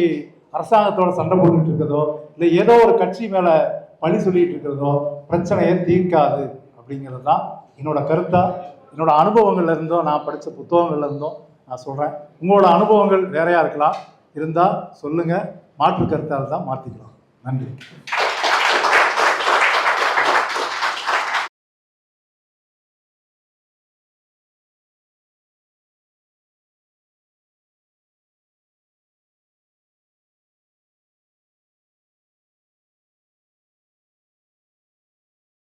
அரசாங்கத்தோட சண்டை போட்டுட்டு இருக்கிறதோ, இல்லை ஏதோ ஒரு கட்சி மேலே பழி சொல்லிட்டு இருக்கிறதோ பிரச்சனையை தீர்க்காது அப்படிங்கிறது தான் என்னோட கருத்தா. என்னோட அனுபவங்கள்ல இருந்தோ, நான் படித்த புத்தகங்கள்ல இருந்தோ நான் சொல்கிறேன். உங்களோட அனுபவங்கள் வேறையா இருக்கலாம், இருந்தால் சொல்லுங்கள், மாற்று கருத்தாக தான் மாற்றிக்கலாம். நன்றி.